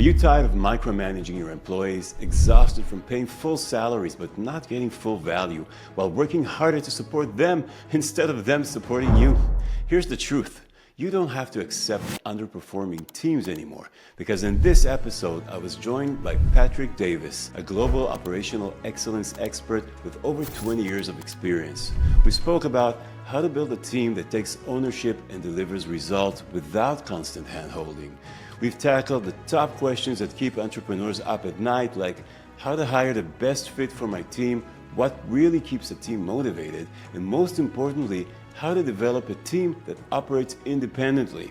you tired of micromanaging your employees, exhausted from paying full salaries but not getting full value, while working harder to support them instead of them supporting you? Here's the truth. You don't have to accept underperforming teams anymore, because in this episode, I was joined by Patrick Davis, a global operational excellence expert with over 20 years of experience. We spoke about how to build a team that takes ownership and delivers results without constant hand-holding. We've tackled the top questions that keep entrepreneurs up at night, like how to hire the best fit for my team, what really keeps a team motivated, and most importantly, how to develop a team that operates independently.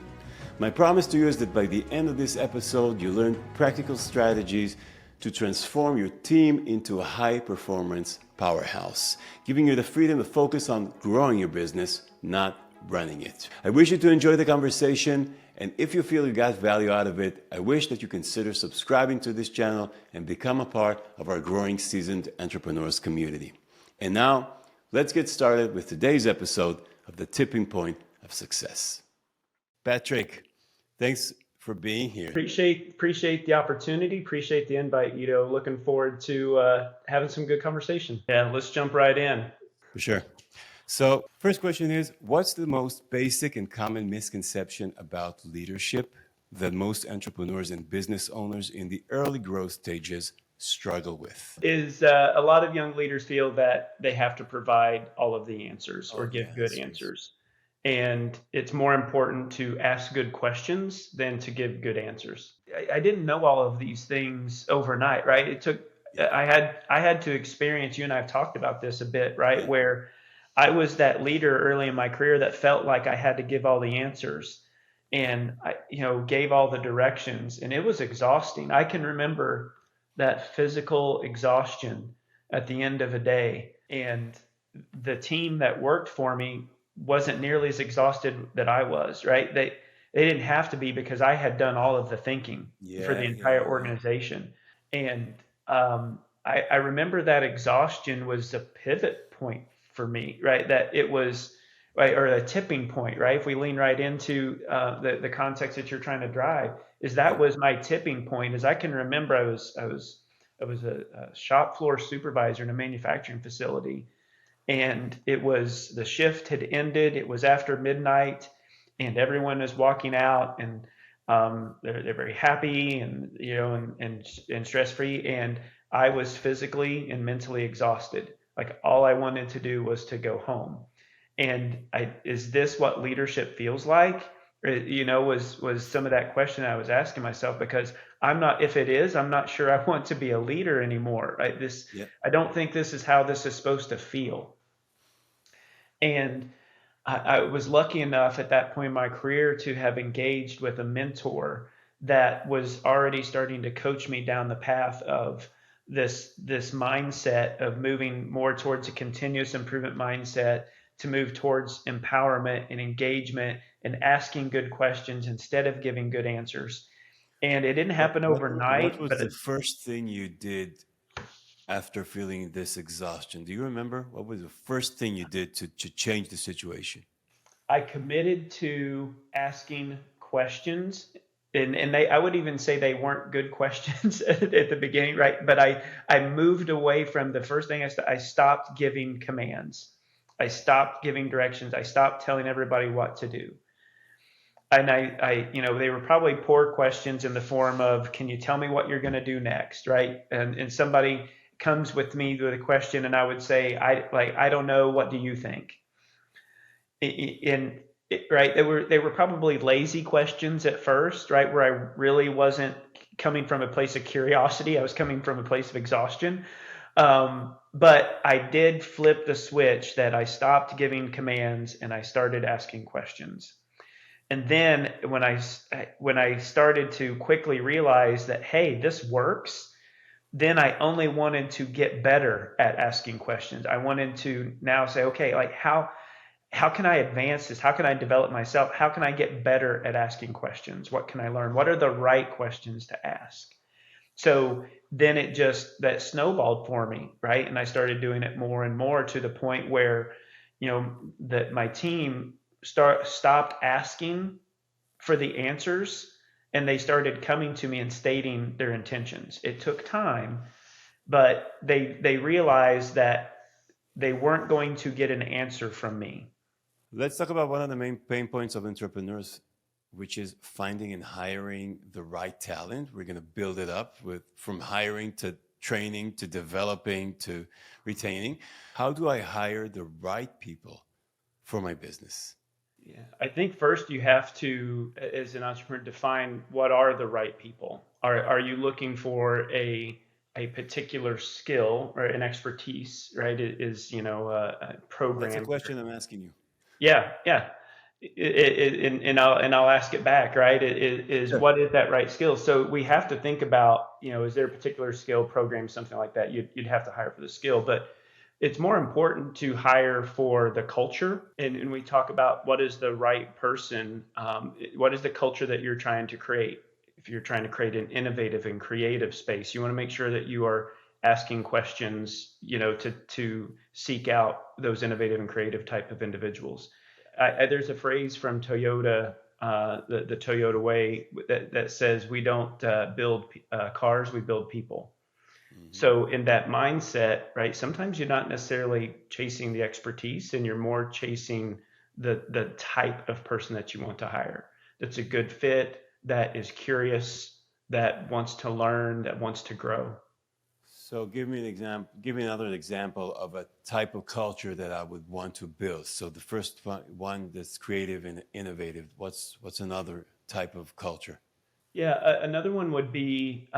My promise to you is that by the end of this episode, you'll learn practical strategies to transform your team into a high-performance powerhouse, giving you the freedom to focus on growing your business, not running it. I wish you to enjoy the conversation, and if you feel you got value out of it, I wish that you consider subscribing to this channel and become a part of our growing seasoned entrepreneurs community. And now, let's get started with today's episode of The Tipping Point of Success. Patrick, thanks for being here. Appreciate the opportunity. Appreciate the invite, Ido. Looking forward to having some good conversation. Yeah, let's jump right in. For sure. So first question is, what's the most basic and common misconception about leadership that most entrepreneurs and business owners in the early growth stages struggle with? A lot of young leaders feel that they have to provide all of the answers or give good answers. And it's more important to ask good questions than to give good answers. I didn't know all of these things overnight, right? I had to experience, you and I have talked about this a bit, right? Where I was that leader early in my career that felt like I had to give all the answers, and I, gave all the directions, and it was exhausting. I can remember that physical exhaustion at the end of a day, and the team that worked for me wasn't nearly as exhausted that I was, right? They didn't have to be, because I had done all of the thinking for the entire organization. And I remember that exhaustion was a pivot point for me, right? That it was, right, or a tipping point, right? If we lean right into the context that you're trying to drive, that was my tipping point. As I can remember, I was a shop floor supervisor in a manufacturing facility, and the shift had ended. It was after midnight, and everyone is walking out, and they're very happy and and stress free, and I was physically and mentally exhausted. Like, all I wanted to do was to go home. And is this what leadership feels like? Was some of that question I was asking myself, because if it is, I'm not sure I want to be a leader anymore. Right? I don't think this is how this is supposed to feel. And I was lucky enough at that point in my career to have engaged with a mentor that was already starting to coach me down the path of this mindset of moving more towards a continuous improvement mindset, to move towards empowerment and engagement and asking good questions instead of giving good answers. And it didn't happen overnight. What was the first thing you did after feeling this exhaustion? Do you remember? What was the first thing you did to change the situation? I committed to asking questions. And I would even say they weren't good questions at the beginning, right? But I moved away from the first thing. I stopped giving commands. I stopped giving directions. I stopped telling everybody what to do. And they were probably poor questions in the form of, can you tell me what you're going to do next, right? And somebody comes with me with a question, and I would say, I don't know. What do you think? Right, they were probably lazy questions at first, right, where I really wasn't coming from a place of curiosity. I was coming from a place of exhaustion. But I did flip the switch that I stopped giving commands and I started asking questions. And then when I started to quickly realize that, hey, this works, then I only wanted to get better at asking questions. I wanted to now say, okay, like how can I advance this? How can I develop myself? How can I get better at asking questions? What can I learn? What are the right questions to ask? So then that snowballed for me, right? And I started doing it more and more, to the point where, that my team stopped asking for the answers and they started coming to me and stating their intentions. It took time, but they realized that they weren't going to get an answer from me. Let's talk about one of the main pain points of entrepreneurs, which is finding and hiring the right talent. We're going to build it up with from hiring to training to developing to retaining. How do I hire the right people for my business? Yeah, I think first you have to, as an entrepreneur, define what are the right people. Are you looking for a particular skill or an expertise, right? It is, a That's a program. question I'm asking you. Yeah, yeah. And I'll ask it back, right? Is Sure. what is that right skill? So we have to think about, is there a particular skill program, something like that? You'd have to hire for the skill, but it's more important to hire for the culture. And we talk about what is the right person, what is the culture that you're trying to create. If you're trying to create an innovative and creative space, you want to make sure that you are asking questions, to seek out those innovative and creative type of individuals. There's a phrase from Toyota, the Toyota way, that says we don't build cars, we build people. Hmm. So in that mindset, right, sometimes you're not necessarily chasing the expertise, and you're more chasing the type of person that you want to hire. That's a good fit, that is curious, that wants to learn, that wants to grow. So give me an example. Give me another example of a type of culture that I would want to build. So the first one that's creative and innovative. What's another type of culture? Yeah, another one would be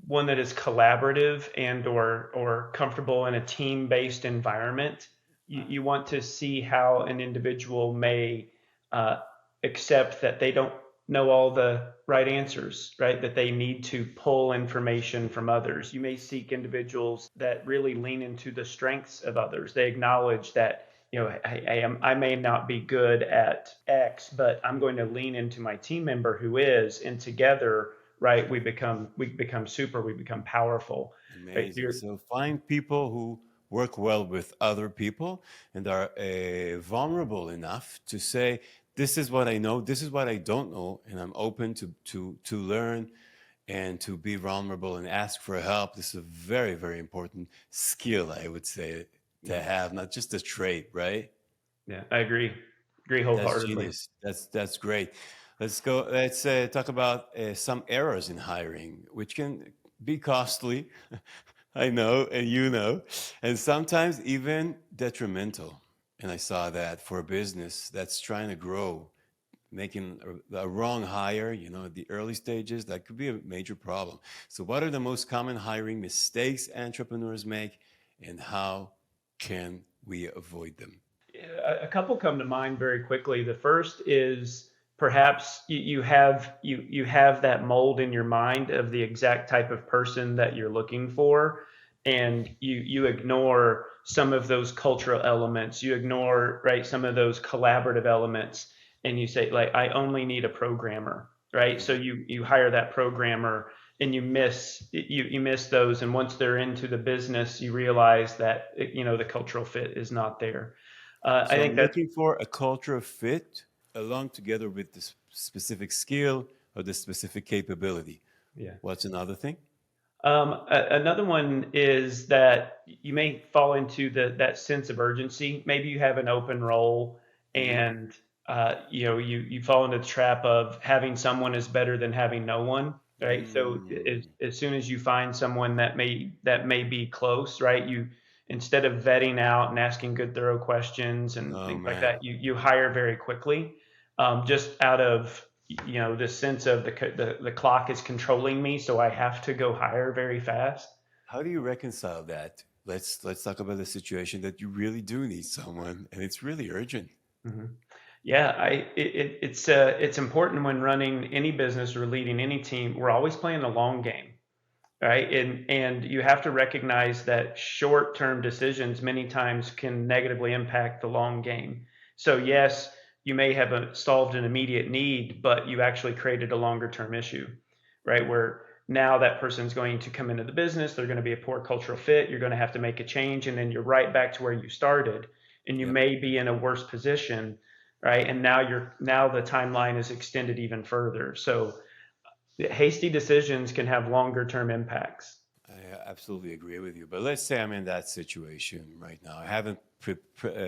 one that is collaborative and or comfortable in a team-based environment. You want to see how an individual may uh, accept that they don't know all the right answers, right? That they need to pull information from others. You may seek individuals that really lean into the strengths of others. They acknowledge that, I may not be good at X, but I'm going to lean into my team member who is, and together, right, we become super, we become powerful. Right? Amazing. So find people who work well with other people and are vulnerable enough to say, "This is what I know. This is what I don't know, and I'm open to learn and to be vulnerable and ask for help." This is a very very important skill, I would say, to Yeah, have, not just a trait, right? yeah, I agree That's wholeheartedly. genius. That's great. Let's go. Let's talk about some errors in hiring, which can be costly. I know, and you know, and sometimes even detrimental. And I saw that for a business that's trying to grow, making a wrong hire, at the early stages, that could be a major problem. So, what are the most common hiring mistakes entrepreneurs make, and how can we avoid them? A couple come to mind very quickly. The first is perhaps you have that mold in your mind of the exact type of person that you're looking for, and you ignore some of those cultural elements. You ignore, right, some of those collaborative elements, and you say, like, I only need a programmer, right? So Mhm. you hire that programmer, and you miss those, and once they're into the business, you realize that the cultural fit is not there. I So think I'm that's looking for a cultural fit along together with this specific skill or the specific capability. yeah. What's another thing? Another one is that you may fall into that sense of urgency. Maybe you have an open role, Hmm. and you fall into the trap of having someone is better than having no one, right? So Mm. as soon as you find someone that may be close, right? You, instead of vetting out and asking good thorough questions and Oh things like man, that, you hire very quickly, just out of this sense of the clock is controlling me, so I have to go higher very fast. how do you reconcile that? Let's talk about the situation that you really do need someone and it's really urgent. Hmm. Yeah, it's important when running any business or leading any team. We're always playing the long game, right? And you have to recognize that short-term decisions many times can negatively impact the long game. So yes, you may have solved an immediate need, but you actually created a longer-term issue, right? Where now that person's going to come into the business, they're going to be a poor cultural fit. You're going to have to make a change, and then you're right back to where you started, and you Yep. may be in a worse position right? And now the timeline is extended even further. So hasty decisions can have longer term impacts. I absolutely agree with you. But let's say I'm in that situation right now. I haven't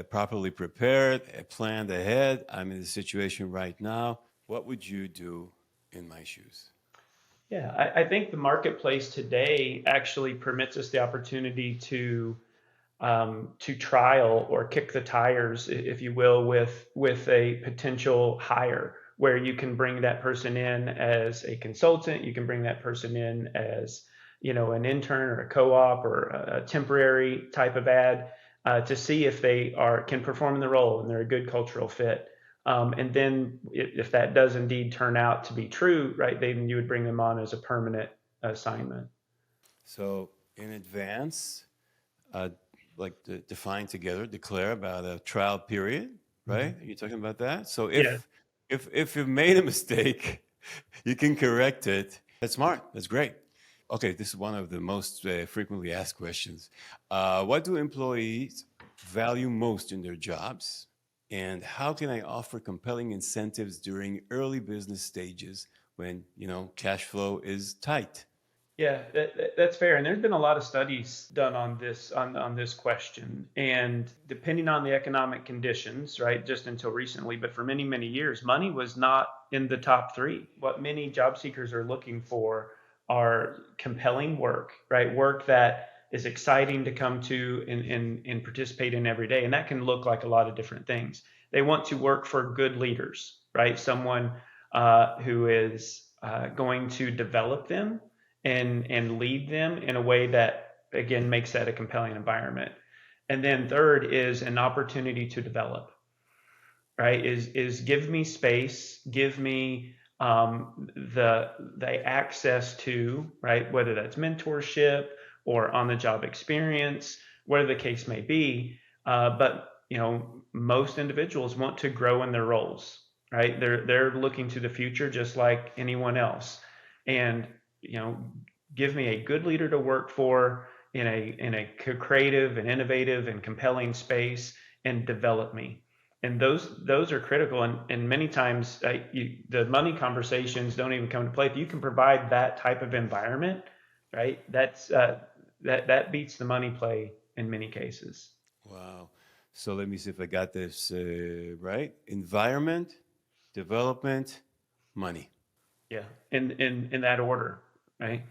properly prepared, planned ahead. I'm in the situation right now. What would you do in my shoes? Yeah, I think the marketplace today actually permits us the opportunity to trial or kick the tires, if you will, with a potential hire, where you can bring that person in as a consultant, you can bring that person in as an intern or a co-op or a temporary type of ad, to see if they can perform the role and they're a good cultural fit. And then if that does indeed turn out to be true, right, then you would bring them on as a permanent assignment. So in advance, uh, like define together, declare about a trial period, right? Are you talking about that? So Yeah. if you've made a mistake, you can correct it. That's smart. That's great. Okay, this is one of the most frequently asked questions. What do employees value most in their jobs? And how can I offer compelling incentives during early business stages when, cash flow is tight? Yeah, that's fair. And there's been a lot of studies done on this question. And depending on the economic conditions, right, just until recently, but for many, many years, money was not in the top three. What many job seekers are looking for are compelling work, right? Work that is exciting to come to and participate in every day. And that can look like a lot of different things. They want to work for good leaders, right? Someone who is going to develop them and lead them in a way that again makes that a compelling environment. And then third is an opportunity to develop, right? Is give me space, give me the access to, right, whether that's mentorship or on the job experience, whatever the case may be. But most individuals want to grow in their roles, right? They're looking to the future just like anyone else. And you know give me a good leader to work for in a creative and innovative and compelling space, and develop me. And those are critical. And many times the money conversations don't even come to play if you can provide that type of environment, right? That beats the money play in many cases. Wow. So let me see if I got this right. Environment, development, money, Yeah, in that order, right?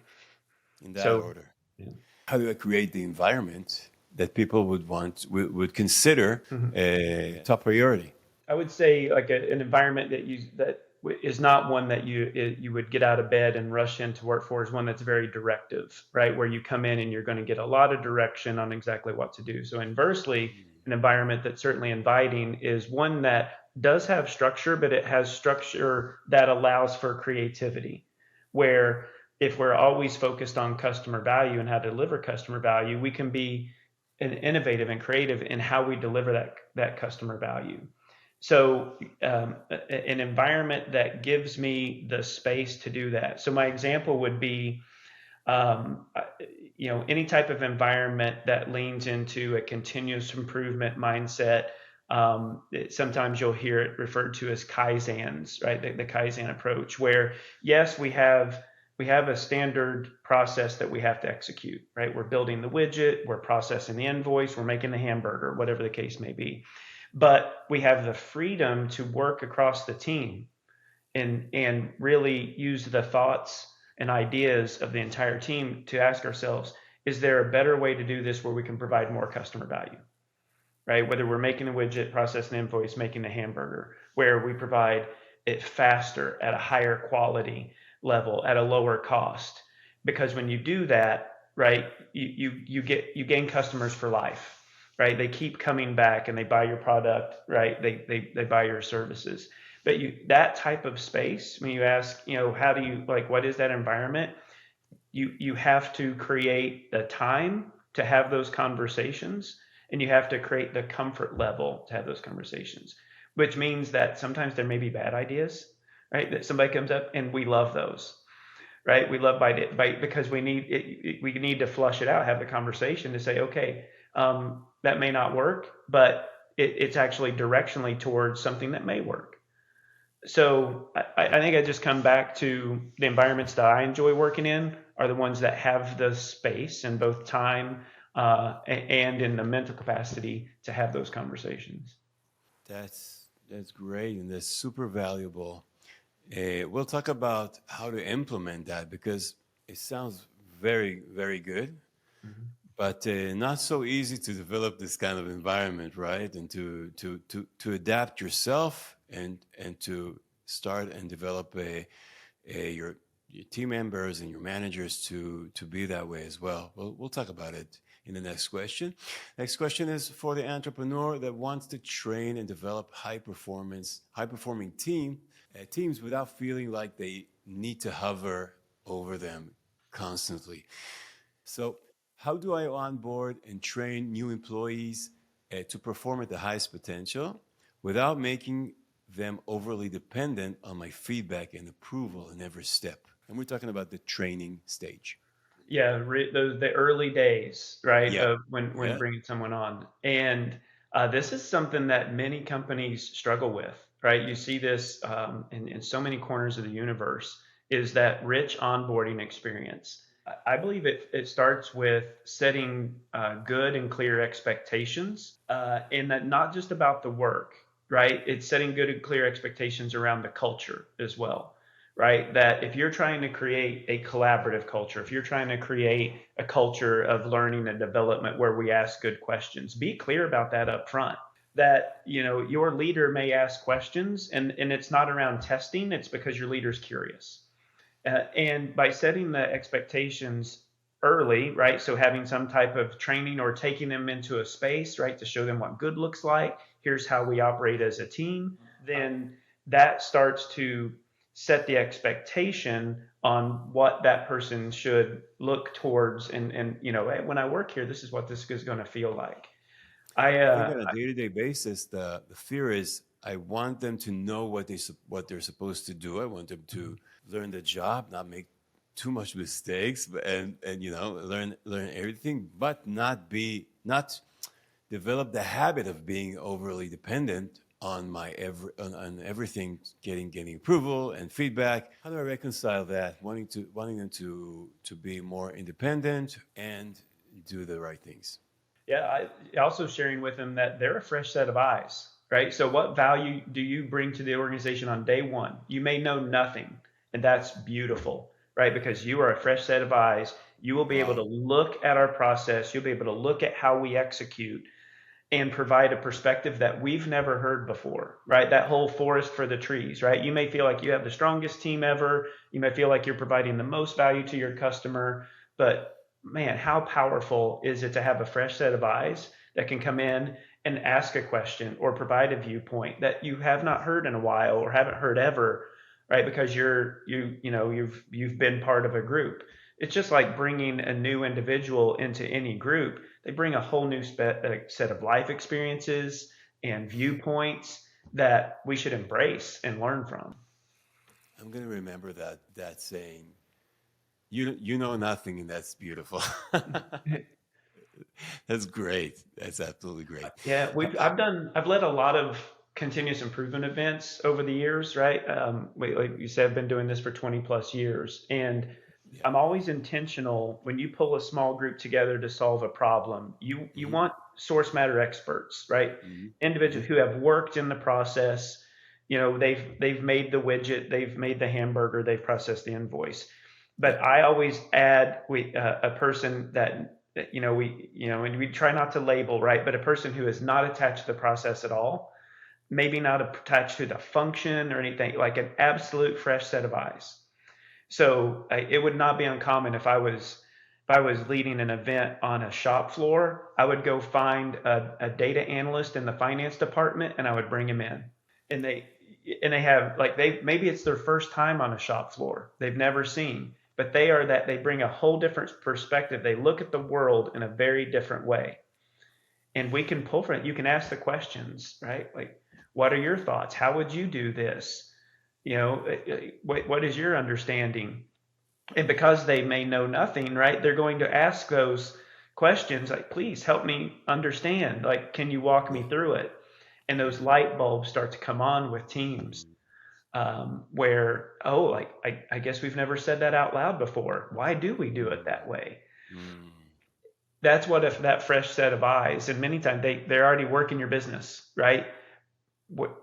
in that So order. yeah. How do I create the environment that people would consider Mhm. a top priority? I would say like an environment that is not one that you would get out of bed and rush into work for, is one that's very directive, right? Where you come in and you're going to get a lot of direction on exactly what to do. So inversely, an environment that's certainly inviting is one that does have structure, but it has structure that allows for creativity. Where if we're always focused on customer value and how to deliver customer value, we can be innovative and creative in how we deliver that customer value. So, an environment that gives me the space to do that. So, my example would be, um, any type of environment that leans into a continuous improvement mindset. Sometimes you'll hear it referred to as kaizens, right? The kaizen approach, where yes, we have a standard process that we have to execute, right? We're building the widget, we're processing the invoice, we're making the hamburger, whatever the case may be. But we have the freedom to work across the team and really use the thoughts and ideas of the entire team to ask ourselves, is there a better way to do this where we can provide more customer value, right? Whether we're making a widget, processing an invoice, making a hamburger, where we provide it faster at a higher quality level at a lower cost. Because when you do that, right, you gain customers for life, right? They keep coming back and they buy your product, right? They buy your services. But that type of space, when you ask, how do you, like, what is that environment? You have to create the time to have those conversations, and you have to create the comfort level to have those conversations, which means that sometimes there may be bad ideas, right, that somebody comes up, and we love those, right? We love by because we need to flush it out, have the conversation to say, okay, that may not work, but it's actually directionally towards something that may work. So I think I just come back to the environments that I enjoy working in are the ones that have the space and both time and in the mental capacity to have those conversations. That's great and that's super valuable. We'll talk about how to implement that because it sounds very, very good, Mhm. but not so easy to develop this kind of environment, right? And to adapt yourself and to start and develop your team members and your managers to be that way as well. We'll talk about it in the next question. Next question is for the entrepreneur that wants to train and develop high performing teams without feeling like they need to hover over them constantly. So, how do I onboard and train new employees to perform at the highest potential without making them overly dependent on my feedback and approval in every step? And we're talking about the training stage. Yeah, the early days, right, Yeah. of when Yeah. bringing someone on, and this is something that many companies struggle with, right? You see this in so many corners of the universe. Is that rich onboarding experience? I believe it starts with setting good and clear expectations, and that not just about the work, right? It's setting good and clear expectations around the culture as well, right? That if you're trying to create a collaborative culture, if you're trying to create a culture of learning and development where we ask good questions, be clear about that up front. That your leader may ask questions, and it's not around testing; it's because your leader's curious. And by setting the expectations early, right? So having some type of training or taking them into a space, right, to show them what good looks like. Here's how we operate as a team. Then that starts to set the expectation on what that person should look towards. And hey, when I work here, this is what this is going to feel like. I I think on a day-to-day basis, the fear is I want them to know what they're supposed to do. I want them to learn the job, not make too much mistakes, and learn everything, but not develop the habit of being overly dependent on on everything, getting approval and feedback. How do I reconcile that? Wanting them to be more independent and do the right things. Yeah, also sharing with them that they're a fresh set of eyes, right? So, what value do you bring to the organization on day one? You may know nothing, and that's beautiful, right? Because you are a fresh set of eyes. You will be able to Wow. look at our process, you'll be able to look at how we execute and provide a perspective that we've never heard before, right? That whole forest for the trees, right? You may feel like you have the strongest team ever. You may feel like you're providing the most value to your customer, but man, how powerful is it to have a fresh set of eyes that can come in and ask a question or provide a viewpoint that you have not heard in a while or haven't heard ever, right? Because you've been part of a group. It's just like bringing a new individual into any group. They bring a whole new set of life experiences and viewpoints that we should embrace and learn from. I'm gonna remember that saying. You know nothing, and that's beautiful. That's great. That's absolutely great. Yeah, I've led a lot of continuous improvement events over the years, right? Like you said, I've been doing this for 20 plus years, and Yeah. I'm always intentional when you pull a small group together to solve a problem. You Hmm. want source matter experts, right? Hmm. Hmm. Individuals who have worked in the process. They've made the widget, they've made the hamburger, they've processed the invoice. Yeah. But I always add a person that and we try not to label, right? But a person who is not attached to the process at all, maybe not attached to the function or anything, like an absolute fresh set of eyes. So it would not be uncommon if I was leading an event on a shop floor, I would go find a data analyst in the finance department and I would bring him in. And they have like they maybe it's their first time on a shop floor. They've never seen, but they bring a whole different perspective. They look at the world in a very different way. And we can pull from it. You can ask the questions, right? Like, what are your thoughts? How would you do this? What is your understanding? And because they may know nothing, right, they're going to ask those questions like, please help me understand. Like, can you walk me Yeah. through it? And those light bulbs start to come on with teams, where, oh, like, I guess we've never said that out loud before. Why do we do it that way? Mm. That's what, if that fresh set of eyes, and many times they're already working your business, right?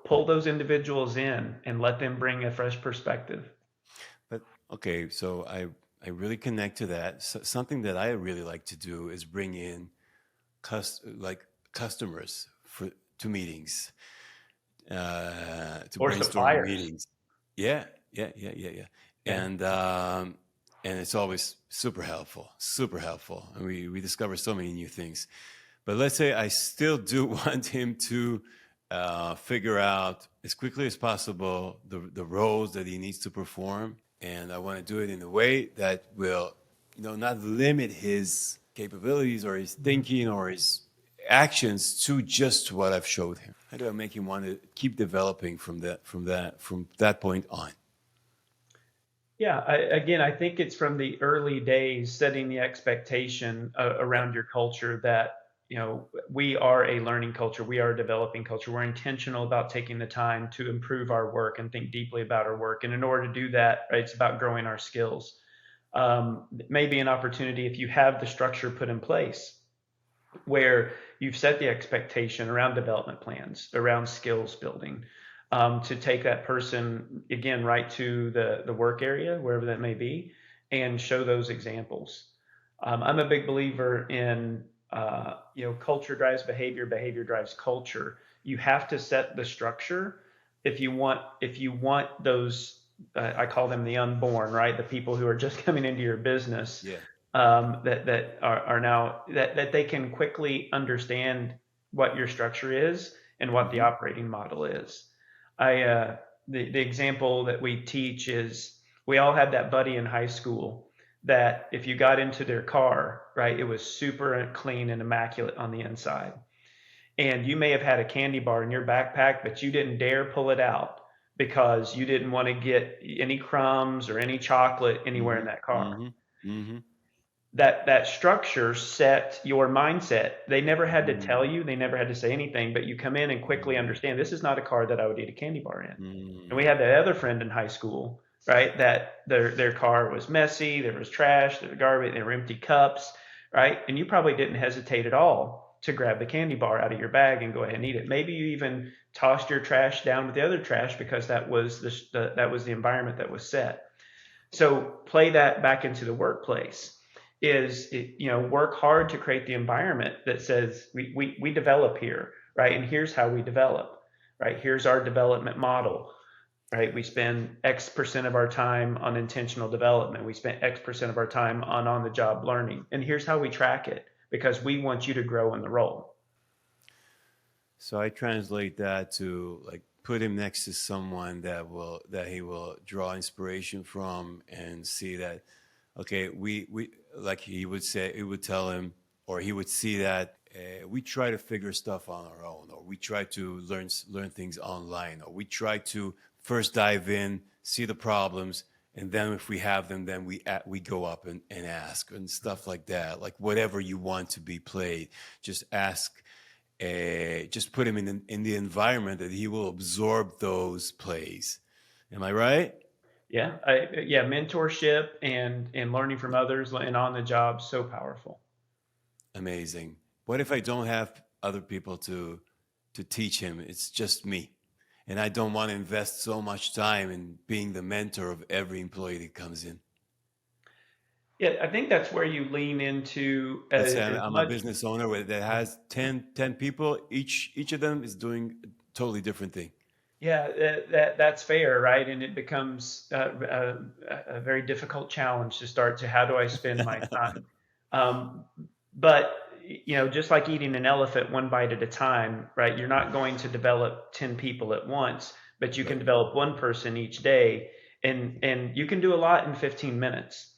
Pull those individuals in and let them bring a fresh perspective. But okay, so I really connect to that. Something that I really like to do is bring in like customers for to meetings, to Or brainstorming suppliers. meetings. Yeah, yeah. Yeah. And um, and it's always super helpful, super helpful. And we discover so many new things. But let's say I still do want him to figure out as quickly as possible the roles that he needs to perform, and I want to do it in a way that will, not limit his capabilities or his thinking or his actions to just what I've showed him. How do I make him want to keep developing from that point on? Yeah, again, I think it's from the early days setting the expectation Yep. around your culture that, we are a learning culture, we are a developing culture. We're intentional about taking the time to improve our work and think deeply about our work. And in order to do that, right, it's about growing our skills. Maybe an opportunity, if you have the structure put in place, where you've set the expectation around development plans, around skills building, to take that person again right to the work area, wherever that may be, and show those examples. I'm a big believer in, culture drives behavior, behavior drives culture. You have to set the structure if you want those. I call them the unborn, right? The people who are just coming into your business, Yeah. that are now that they can quickly understand what your structure is and what the Mm-hmm. operating model is. I The example that we teach is, we all had that buddy in high school that if you got into their car, right, it was super clean and immaculate on the inside. And you may have had a candy bar in your backpack, but you didn't dare pull it out because you didn't want to get any crumbs or any chocolate anywhere in Mm-hmm. that car. Mm-hmm. Mm-hmm. That structure set your mindset. They never had to tell Mm-hmm. you, they never had to say anything, but you come in and quickly understand, this is not a car that I would eat a candy bar in. And we Mm-hmm. had that other friend in high school, right? That their car was messy, there was trash, there was garbage, there were empty cups, right? And you probably didn't hesitate at all to grab the candy bar out of your bag and go ahead and eat it. Maybe you even tossed your trash down with the other trash because that was the environment that was set. So play that back into the workplace. Work hard to create the environment that says we develop here, right? And here's how we develop, right? Here's our development model, right? We spend X percent of our time on intentional development. We spend X percent of our time on the job learning. And here's how we track it, because we want you to grow in the role. So I translate that to like put him next to someone that he will draw inspiration from and see that, okay, we like he would tell him, or he would see that we try to figure stuff on our own, or we try to learn things online, or we try to first dive in, see the problems, and then if we have them, then we go up and ask and stuff like that. Like whatever you want to be played, just ask, just put him in the environment that he will absorb those plays. Am I right? Yeah, mentorship and learning from others and on the job, so powerful. Amazing. What if I don't have other people to teach him? It's just me, and I don't want to invest so much time in being the mentor of every employee that comes in. Yeah, I think that's where you lean into Let's say I'm, as I'm a much. business owner that has ten people. Each of them is doing a totally different thing. Yeah, that's fair, right? And it becomes a very difficult challenge to start to, how do I spend my time? Um, but just like eating an elephant one bite at a time, right? You're not going to develop 10 people at once, but you can Right. develop one person each day, and you can do a lot in 15 minutes.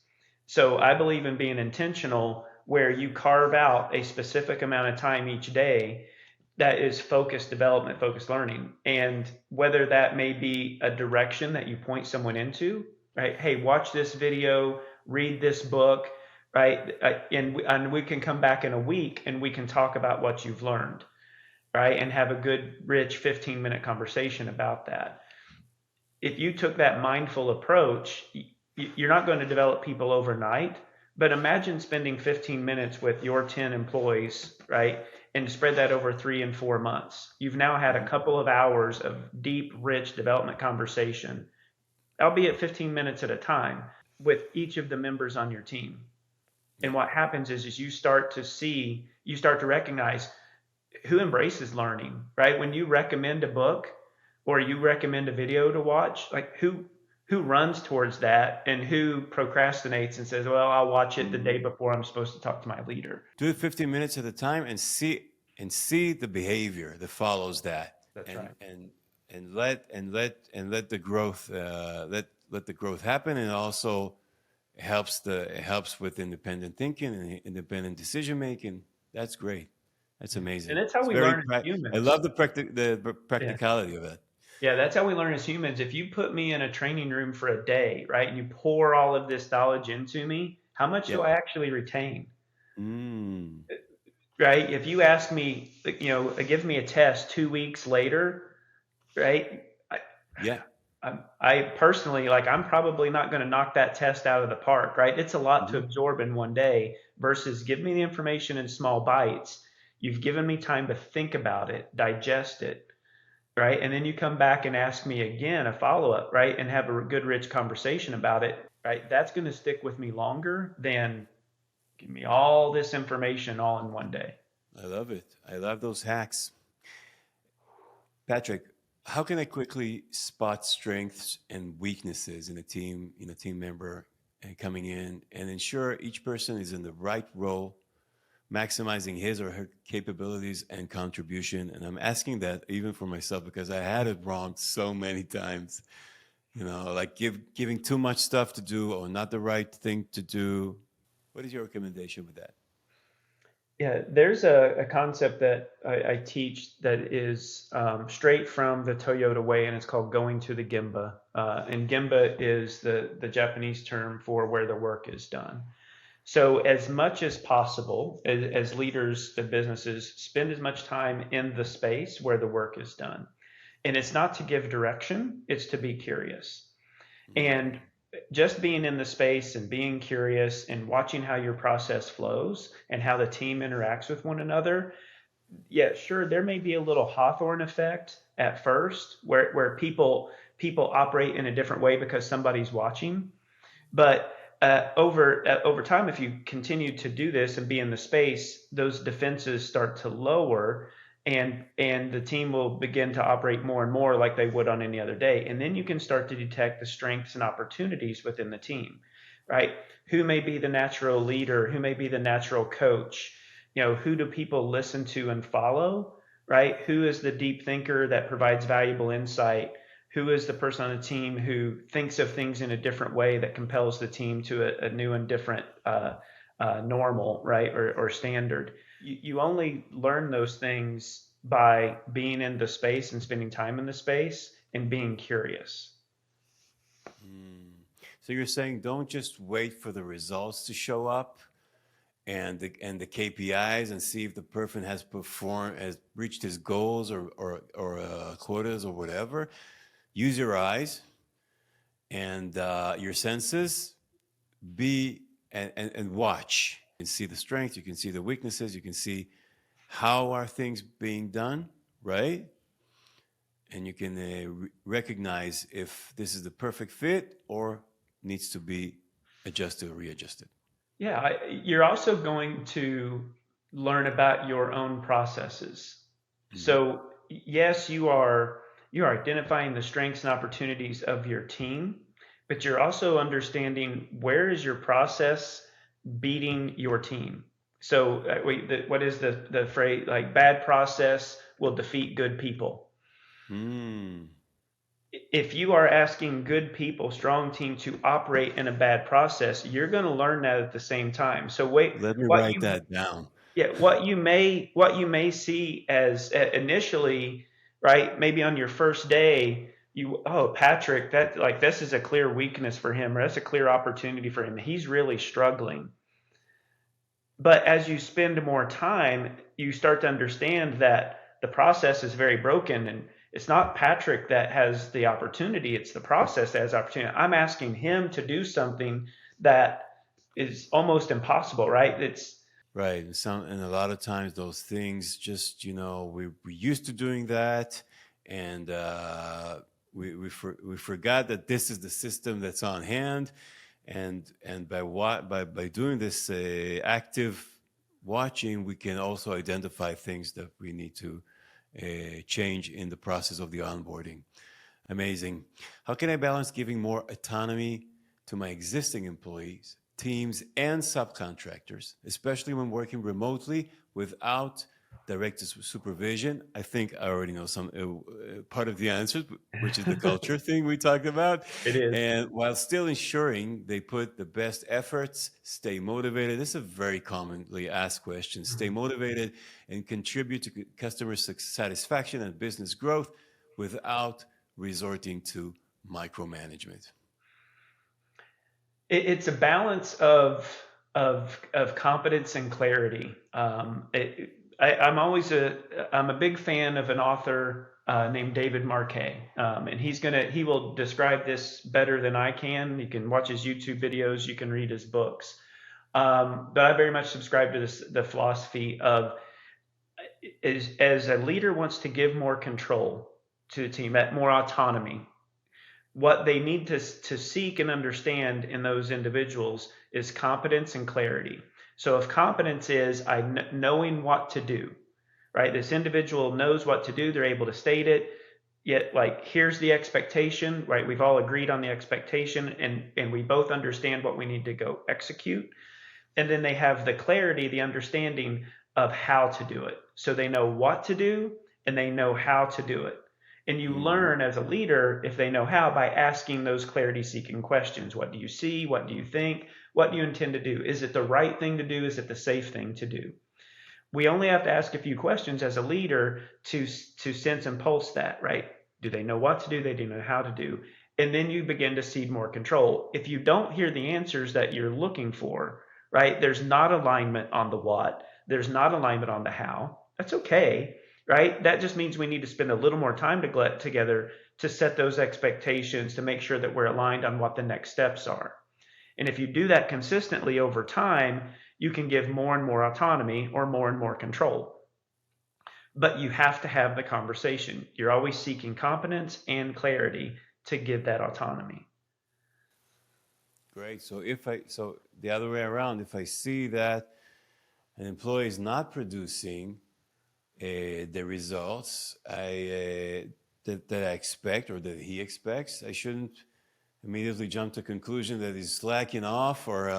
So I believe in being intentional, where you carve out a specific amount of time each day that is focused development, focused learning. And whether that may be a direction that you point someone into, right? Hey, watch this video, read this book, right? And we can come back in a week and we can talk about what you've learned. right? And have a good, rich 15-minute conversation about that. If you took that mindful approach, you're not going to develop people overnight, but imagine spending 15 minutes with your 10 employees, right? And spread that over 3 and 4 months. You've now had a couple of hours of deep, rich development conversation, albeit 15 minutes at a time, with each of the members on your team. And Yeah. what happens is you start to recognize who embraces learning, right? When you recommend a book or you recommend a video to watch, like who runs towards that and who procrastinates and says, "Well, I'll watch it the day before I'm supposed to talk to my leader." Do it 15 minutes at a time and see the behavior that follows that, That's and right. let the growth let the growth happen, and also it helps with independent thinking and independent decision making. That's great. That's And amazing. that's how It's we very learn as I humans. love the Yeah. practicality of it. Yeah, that's how we learn as humans. If you put me in a training room for a day, right, and you pour all of this knowledge into me, how much do Yep. I actually retain? Mm. Right? If you ask me, give me a test 2 weeks later, right? Yeah. I personally, like, I'm probably not going to knock that test out of the park, right? It's a lot to Mhm. absorb in one day versus give me the information in small bites. You've given me time to think about it, digest it, right? And then you come back and ask me again a follow up, right? And have a good, rich conversation about it, right? That's going to stick with me longer than give me all this information all in one day. I love it. I love those hacks. Patrick, how can I quickly spot strengths and weaknesses in a team member and coming in and ensure each person is in the right role, maximizing his or her capabilities and contribution? And I'm asking that even for myself because I had it wrong so many times. Like giving too much stuff to do or not the right thing to do. What is your recommendation with that? Yeah, there's a concept that I teach that is straight from the Toyota way, and it's called going to the Gemba. And Gemba is the Japanese term for where the work is done. So, as much as possible, as leaders of businesses, spend as much time in the space where the work is done. And it's not to give direction, it's to be curious. Mm. And just being in the space and being curious and watching how your process flows and how the team interacts with one another, yeah, sure, there may be a little Hawthorne effect at first where people operate in a different way because somebody's watching. But over time, if you continue to do this and be in the space, those defenses start to lower, and the team will begin to operate more and more like they would on any other day. And then you can start to detect the strengths and opportunities within the team, right? Who may be the natural leader? Who may be the natural coach? Who do people listen to and follow? Right? Who is the deep thinker that provides valuable insight? Who is the person on the team who thinks of things in a different way that compels the team to a new and different normal, right, or standard. You only learn those things by being in the space and spending time in the space and being curious. Mm. So you're saying don't just wait for the results to show up and the KPIs and see if the person has reached his goals or quotas or whatever. Use your eyes and your senses. Be and watch. You can see the strengths. You can see the weaknesses. You can see how are things being done, right? And you can recognize if this is the perfect fit or needs to be adjusted or readjusted. Yeah, you're also going to learn about your own processes. Mm-hmm. So yes, you are identifying the strengths and opportunities of your team, but you're also understanding where is your process beating your team. So what is the phrase, like, bad process will defeat good people. Mm. If you are asking good people, strong team, to operate in a bad process, you're going to learn that at the same time. So wait, Let me what write you that down. yeah, what you may see as initially, right? Maybe on your first day, oh, Patrick, that, like, this is a clear weakness for him, or that's a clear opportunity for him. He's really struggling. But as you spend more time, you start to understand that, the process is very broken, and it's not Patrick that has the opportunity, it's the process that has opportunity. I'm asking him to do something that is almost impossible, right? It's Right. And a lot of times those things just, we used to doing that, and we forgot that this is the system that's on hand, and by doing this active watching, we can also identify things that we need to change in the process of the onboarding. Amazing. How can I balance giving more autonomy to my existing employees, teams, and subcontractors, especially when working remotely without direct supervision? I think I already know some part of the answer, which is the culture thing we talked about. it is. And while still ensuring they put the best efforts, stay motivated. This is a very commonly asked question. Stay motivated and contribute to customer satisfaction and business growth without resorting to micromanagement. It's a balance of competence and clarity. I'm a big fan of an author named David Marquet, and he will describe this better than I can. You can watch his YouTube videos, you can read his books, but I very much subscribe to the philosophy of as a leader wants to give more control to the team, more autonomy. What they need to seek and understand in those individuals is competence and clarity. So if competence is knowing what to do, right? This individual knows what to do, they're able to state it, yet like here's the expectation, right? We've all agreed on the expectation, and we both understand what we need to go execute. And then they have the clarity, the understanding of how to do it. So they know what to do and they know how to do it. And you learn as a leader, if they know how, by asking those clarity seeking questions. What do you see? What do you think? What do you intend to do? Is it the right thing to do? Is it the safe thing to do? We only have to ask a few questions as a leader to sense and pulse that, right? Do they know what to do? They do know how to do. And then you begin to cede more control. If you don't hear the answers that you're looking for, right? There's not alignment on the what. There's not alignment on the how. That's okay, right? That just means we need to spend a little more time together to set those expectations, to make sure that we're aligned on what the next steps are. And if you do that consistently over time, you can give more and more autonomy or more and more control. But you have to have the conversation. You're always seeking competence and clarity to give that autonomy. Great. So the other way around, if I see that an employee is not producing the results that I expect or that he expects, I shouldn't immediately jump to conclusion that he's slacking off or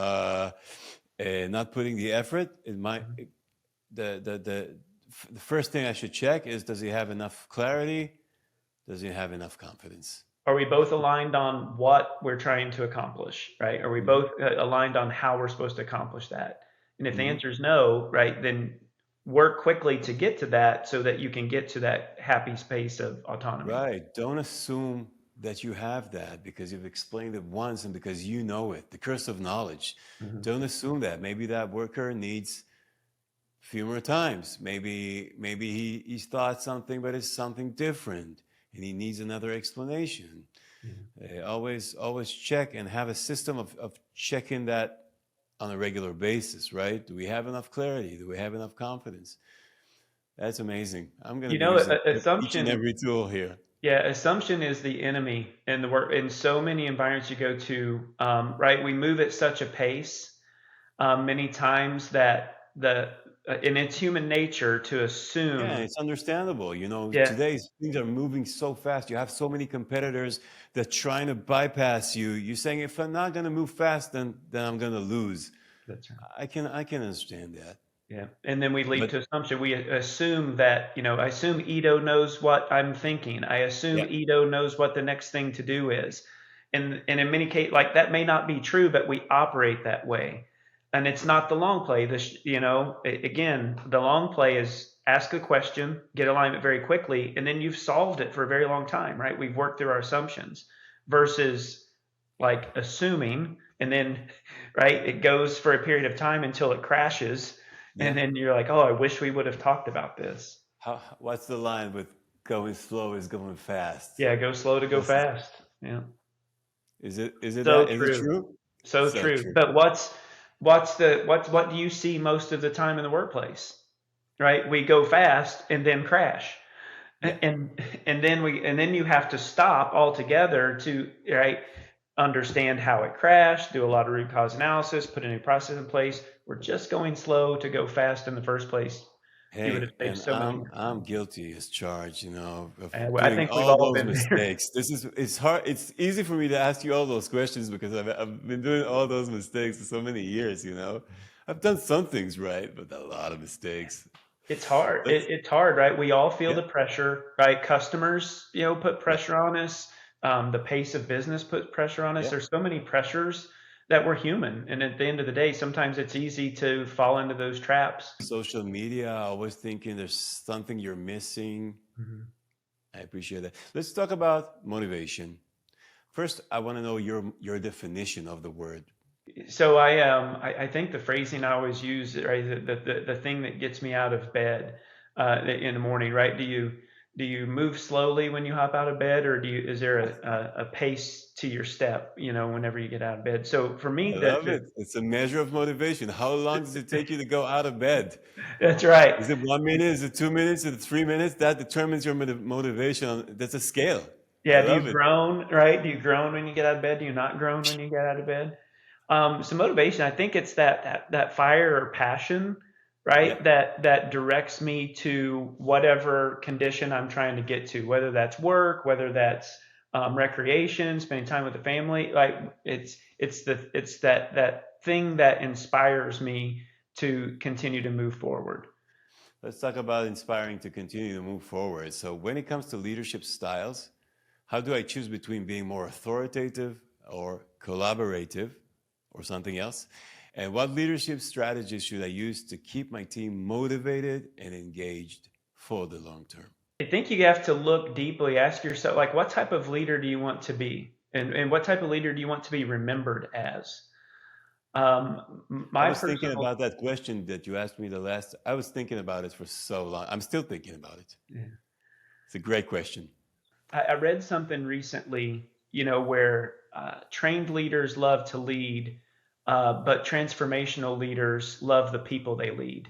not putting the effort. The first thing I should check is, does he have enough clarity? Does he have enough confidence? Are we both aligned on what we're trying to accomplish, right? Are we both aligned on how we're supposed to accomplish that? And if the answer is no, right, then work quickly to get to that so that you can get to that happy space of autonomy. Right. Don't assume that you have that because you've explained it once and because you know it. The curse of knowledge. Don't assume that. Maybe that worker needs a few more times. Maybe he's thought something, but it's something different, and he needs another explanation. Always check and have a system of checking that on a regular basis, right? Do we have enough clarity? Do we have enough confidence? That's amazing. I'm going to use each and every tool here. Yeah, assumption is the enemy in in so many environments you go to, right? We move at such a pace many times that and it's human nature to assume. Yeah, it's understandable. Today things are moving so fast. You have so many competitors that trying to bypass you. You're saying, if I'm not going to move fast, then I'm going to lose. That's right. I can understand that. Yeah, and then we lead to assumption. We assume that, I assume Ito knows what I'm thinking. I assume Ito knows what the next thing to do is. And in many cases, like that may not be true, but we operate that way. And it's not the long play. Again, the long play is ask a question, get alignment very quickly, and then you've solved it for a very long time, right? We've worked through our assumptions versus like assuming, and then, right, it goes for a period of time until it crashes. And then you're like, oh, I wish we would have talked about this. What's the line with going slow is going fast? Yeah, go slow to go This is, fast. Yeah. So is it true. true? So So true. true. But what do you see most of the time in the workplace? Right? We go fast and then crash. Yeah. And then you have to stop altogether to right understand how it crashed, do a lot of root cause analysis, put a new process in place. We're just going slow to go fast in the first place. You would have Hey, saved and so many more I'm times. guilty as charged, of And I doing think we've all all those been there. mistakes. It's hard. It's easy for me to ask you all those questions because I've been doing all those mistakes for so many years. I've done some things right, but a lot of mistakes. It's hard. Let's, It's hard, right? We all feel yeah, the pressure, right? Customers, put yeah, pressure on us. The pace of business puts pressure on us. yeah. There's so many pressures that we're human, and at the end of the day, sometimes it's easy to fall into those traps. Social media, always thinking there's something you're missing. Mhm. I appreciate that. Let's talk about motivation. First, I want to know your definition of the word. So I think the phrasing I always use, right, the thing that gets me out of bed in the morning, right? Do you move slowly when you hop out of bed, or is there a pace to your step, whenever you get out of bed? So for I me, love it. It's a measure of motivation. How long does it take you to go out of bed? that's right. Is it 1 minute? Is it 2 minutes? Is it 3 minutes? That determines your motivation. That's a scale. I Yeah, do you love it. groan, right? Do you groan when you get out of bed? Do you not groan when you get out of bed? So motivation, I think it's that fire or passion, Yeah. right? That directs me to whatever condition I'm trying to get to, whether that's work, whether that's recreation, spending time with the family. Like it's that thing that inspires me to continue to move forward. Let's talk about inspiring to continue to move forward. So, when it comes to leadership styles, how do I choose between being more authoritative or collaborative or something else? And what leadership strategies should I use to keep my team motivated and engaged for the long term? I think you have to look deeply, ask yourself, like, what type of leader do you want to be? And what type of leader do you want to be remembered as? I My was thinking personal, about that question that you asked me the last. I was thinking about it for so long. I'm still thinking about it. yeah. It's a great question. I read something recently, where trained leaders love to lead, but transformational leaders love the people they lead.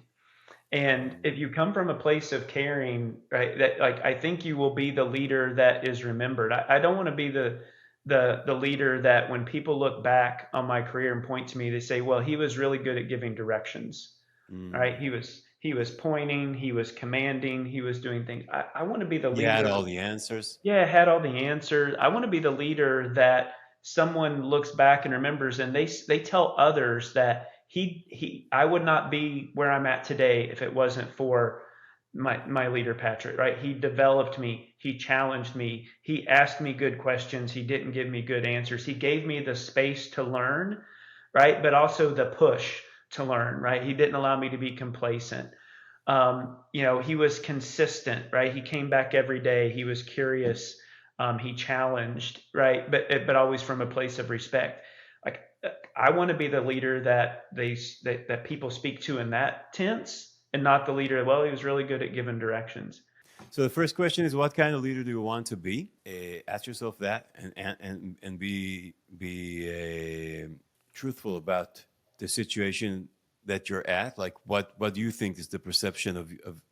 And if you come from a place of caring, right, that like I think you will be the leader that is remembered. I don't want to be the leader that when people look back on my career and point to me, they say, well, he was really good at giving directions, right? Mm. He was pointing, he was commanding, he was doing things. I want to be the You had leader. all the answers. Yeah, had all the answers. I want to be the leader that someone looks back and remembers, and they tell others that I would not be where I'm at today if it wasn't for my leader Patrick, right? He developed me, he challenged me, he asked me good questions, he didn't give me good answers. He gave me the space to learn, right? But also the push to learn, right? He didn't allow me to be complacent. He was consistent, right? He came back every day. He was curious. He challenged, right? But always from a place of respect. Like I want to be the leader that people speak to in that tense, and not the leader. Well, he was really good at giving directions. So the first question is, what kind of leader do you want to be? Ask yourself that, and be truthful about the situation that you're at. Like, what do you think is the perception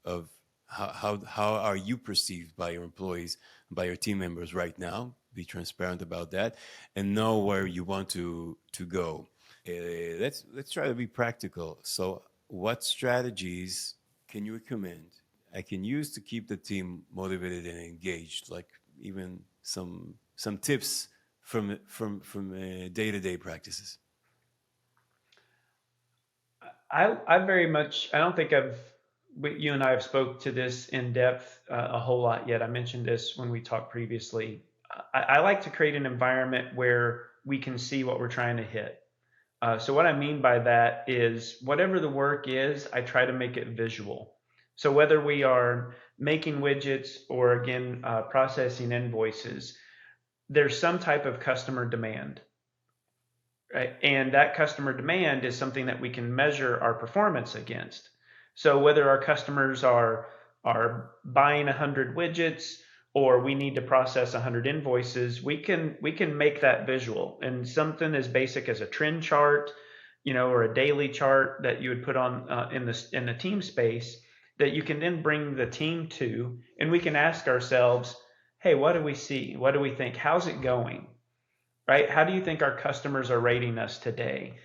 of how are you perceived by your employees, by your team members right now? Be transparent about that, and know where you want to go. Let's try to be practical. So, what strategies can you recommend I can use to keep the team motivated and engaged? Like even some tips from day-to-day practices. I very much. I don't think you and I have spoke to this in depth a whole lot yet. I mentioned this when we talked previously. I like to create an environment where we can see what we're trying to hit. So what I mean by that is whatever the work is, I try to make it visual. So whether we are making widgets or again processing invoices, there's some type of customer demand, right? And that customer demand is something that we can measure our performance against. So whether our customers are are buying 100 widgets, or we need to process 100 invoices, we can make that visual. And something as basic as a trend chart, or a daily chart that you would put on in the team space, that you can then bring the team to, and we can ask ourselves, hey, what do we see? What do we think? How's it going? Right? How do you think our customers are rating us today?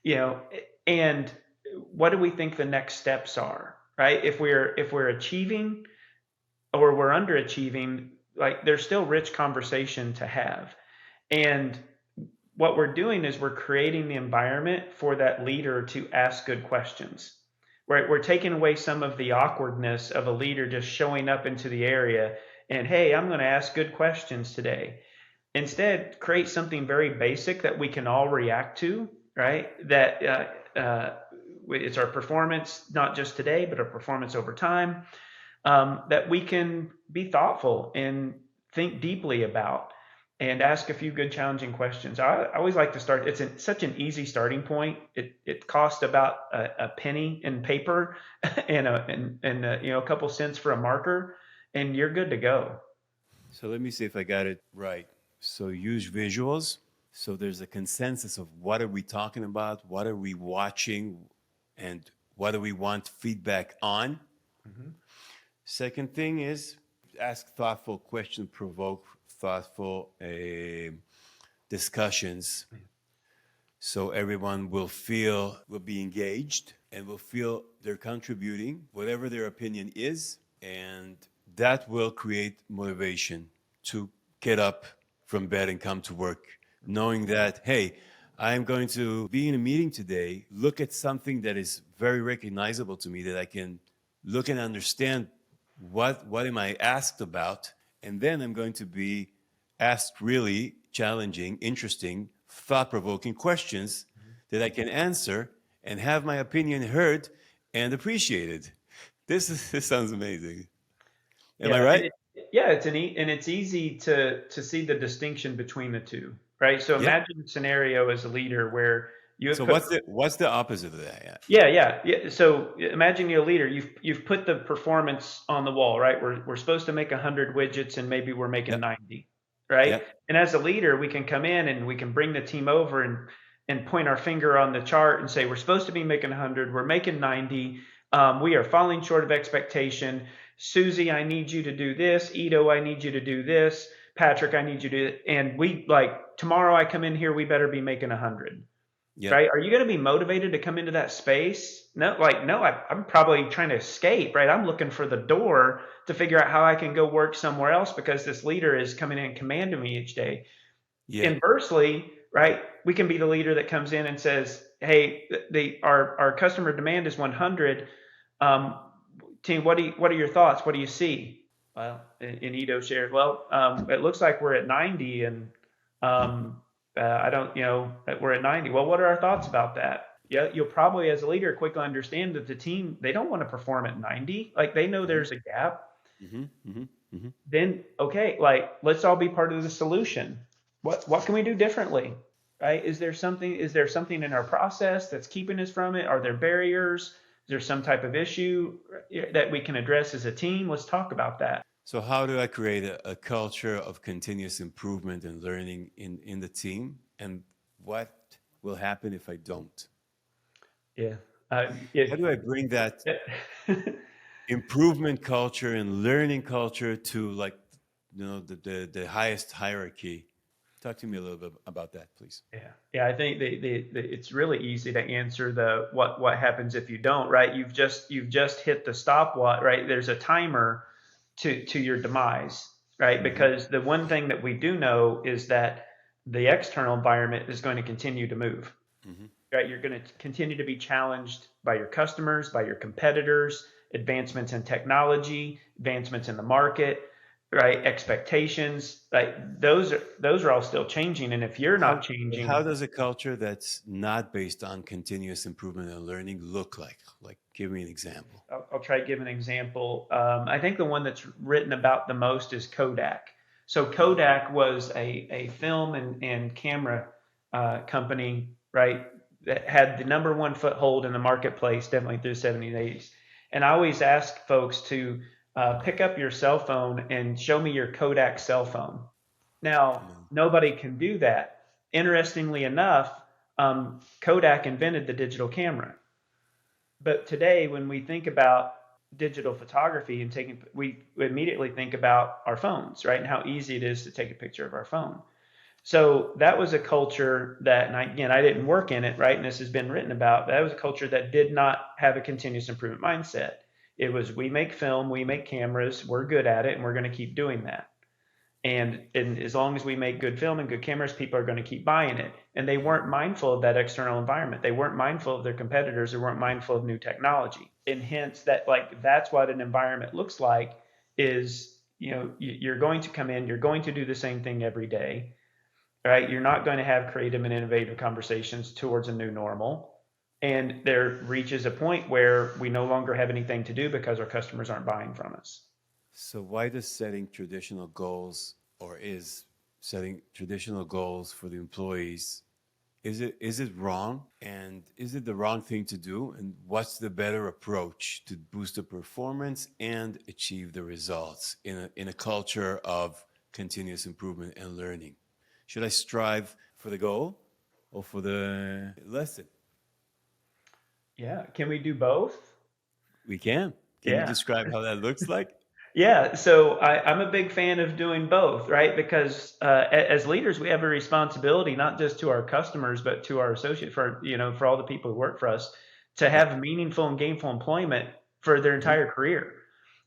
You know, and what do we think the next steps are? Right? If we're achieving or we're underachieving, like there's still rich conversation to have. And what we're doing is we're creating the environment for that leader to ask good questions. Right? We're taking away some of the awkwardness of a leader just showing up into the area and, hey, I'm going to ask good questions today. Instead, create something very basic that we can all react to, right? That it's our performance, not just today, but our performance over time, that we can be thoughtful and think deeply about and ask a few good challenging questions. I always like to start. Such an easy starting point. It costs about a penny in paper and a couple cents for a marker, and you're good to go. So let me see if I got it right. So use visuals. So there's a consensus of what are we talking about, what are we watching, and what do we want feedback on. Mm-hmm. Second thing is ask thoughtful questions, provoke thoughtful discussions, so everyone will be engaged and will feel they're contributing, whatever their opinion is, and that will create motivation to get up from bed and come to work, knowing that, hey, I'm going to be in a meeting today, look at something that is very recognizable to me, that I can look and understand what am I asked about, and then I'm going to be asked really challenging, interesting, thought-provoking questions that I can answer and have my opinion heard and appreciated. This sounds amazing. Am I Yeah, right? yeah, it's easy to see the distinction between the two, right? So Yeah. imagine a scenario as a leader where you have So put. what's the opposite of that? Yeah. Yeah. So imagine you're a leader. You've put the performance on the wall, right? We're supposed to make 100 widgets, and maybe we're making Yeah. 90, right? Yeah. And as a leader, we can come in and we can bring the team over and point our finger on the chart and say, we're supposed to be making 100, we're making 90. We are falling short of expectation. Susie, I need you to do this. Ito, I need you to do this. Patrick, I need you to. And we, like, tomorrow I come in here, we better be making 100. Yeah. Right? Are you going to be motivated to come into that space? No, I'm probably trying to escape, right? I'm looking for the door to figure out how I can go work somewhere else because this leader is coming in and commanding me each day. Yeah. Inversely, right? We can be the leader that comes in and says, "Hey, our customer demand is 100. Um, Team, what are your thoughts? What do you see?" Well, and Ito shared, "Well, it looks like we're at 90, and um, I don't, we're at 90. Well, what are our thoughts about that?" Yeah, you'll probably, as a leader, quickly understand that the team, they don't want to perform at 90. Like, they know Mm-hmm. there's a gap. Mm-hmm. Mm-hmm. Mm-hmm. Then, okay, like, let's all be part of the solution. What can we do differently? Right? Is there something in our process that's keeping us from it? Are there barriers? Is there some type of issue that we can address as a team? Let's talk about that. So how do I create a culture of continuous improvement and learning in the team? And what will happen if I don't? Yeah. How do I bring that improvement culture and learning culture to, like, the highest hierarchy? Talk to me a little bit about that, please. Yeah. I think it's really easy to answer the what happens if you don't, right? You've just hit the stopwatch, right? There's a timer to your demise, right? Mm-hmm. Because the one thing that we do know is that the external environment is going to continue to move, Mm-hmm. right? You're going to continue to be challenged by your customers, by your competitors, advancements in technology, advancements in the market, right? Expectations, right? Those are all still changing, and if you're not How changing, does a culture that's not based on continuous improvement and learning look like? Like, give me an example. I'll try to give an example. I think the one that's written about the most is Kodak. So Kodak was a film and camera company, right, that had the number one foothold in the marketplace, definitely through the 70s and 80s. And I always ask folks to pick up your cell phone and show me your Kodak cell phone. Now, nobody can do that. Interestingly enough, Kodak invented the digital camera. But today, when we think about digital photography and we immediately think about our phones, right? And how easy it is to take a picture of our phone. So that was a culture that, and again, I didn't work in it, right? And this has been written about. That was a culture that did not have a continuous improvement mindset. It was, we make film, we make cameras, we're good at it, and we're going to keep doing that. And as long as we make good film and good cameras, people are going to keep buying it. And they weren't mindful of that external environment. They weren't mindful of their competitors. They weren't mindful of new technology. And hence that, like, that's what an environment looks like is, you're going to come in, you're going to do the same thing every day, right? You're not going to have creative and innovative conversations towards a new normal. And there reaches a point where we no longer have anything to do because our customers aren't buying from us. So why does setting traditional goals, or is setting traditional goals for the employees, is it wrong? And is it the wrong thing to do? And what's the better approach to boost the performance and achieve the results in a culture of continuous improvement and learning? Should I strive for the goal or for the lesson? Yeah. Can we do both? We can. Can you Yeah. describe how that looks like? Yeah, so I'm a big fan of doing both, right? Because as leaders, we have a responsibility not just to our customers, but to our associates, for all the people who work for us, to Yeah. have meaningful and gainful employment for their Mhm. entire career,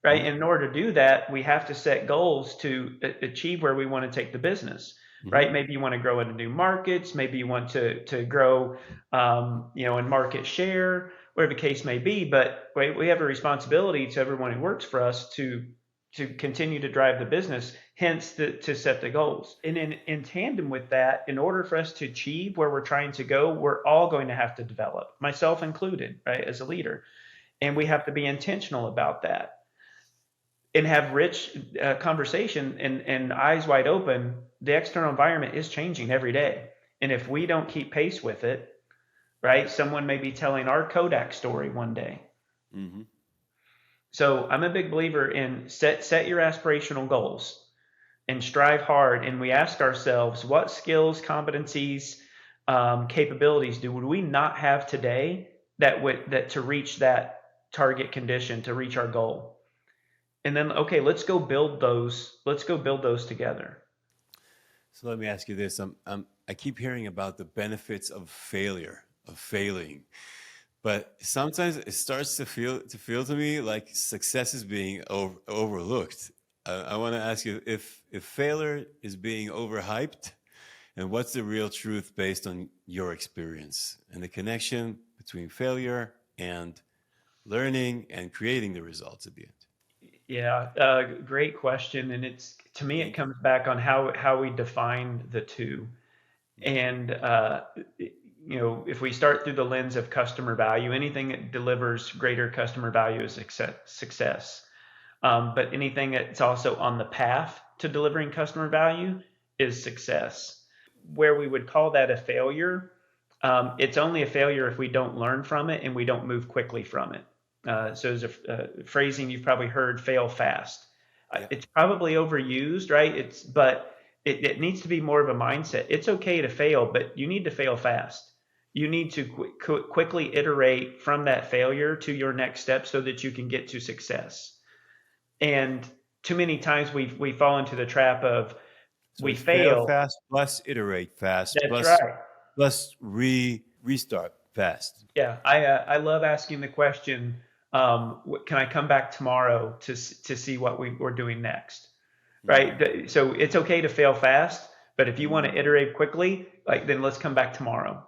right? Mhm. And in order to do that, we have to set goals to achieve where we want to take the business, Mhm. right? Maybe you want to grow into new markets, maybe you want to grow, in market share, whatever the case may be. But we have a responsibility to everyone who works for us to continue to drive the business, hence to set the goals. And in tandem with that, in order for us to achieve where we're trying to go, we're all going to have to develop, myself included, right, as a leader. And we have to be intentional about that and have rich conversation and eyes wide open. The external environment is changing every day. And if we don't keep pace with it, right, someone may be telling our Kodak story one day. Mhm. So I'm a big believer in set your aspirational goals and strive hard. And we ask ourselves, what skills, competencies, capabilities do we not have today that to reach that target condition, to reach our goal? And then, okay, let's go build those. Let's go build those together. So let me ask you this. I keep hearing about the benefits of failure, of failing. But sometimes it starts to feel to me like success is being overlooked. I want to ask you if failure is being overhyped, and what's the real truth based on your experience and the connection between failure and learning and creating the results at the end. Yeah, great question. And it's, to me, it Thank you. comes back on how we define the two. And if we start through the lens of customer value, anything that delivers greater customer value is success. But anything that's also on the path to delivering customer value is success. Where we would call that a failure, it's only a failure if we don't learn from it and we don't move quickly from it. So there's a phrasing you've probably heard: fail fast. Yeah. It's probably overused, right? But it needs to be more of a mindset. It's okay to fail, but you need to fail fast. You need to quickly iterate from that failure to your next step so that you can get to success. And too many times we fall into the trap of, So we it's fail fail. fast plus iterate fast That's plus right. restart fast. Yeah, I love asking the question, can I come back tomorrow to see what we're doing next? Mm. Right. So it's okay to fail fast, but if you want to Mm. iterate quickly, like, then let's come back tomorrow.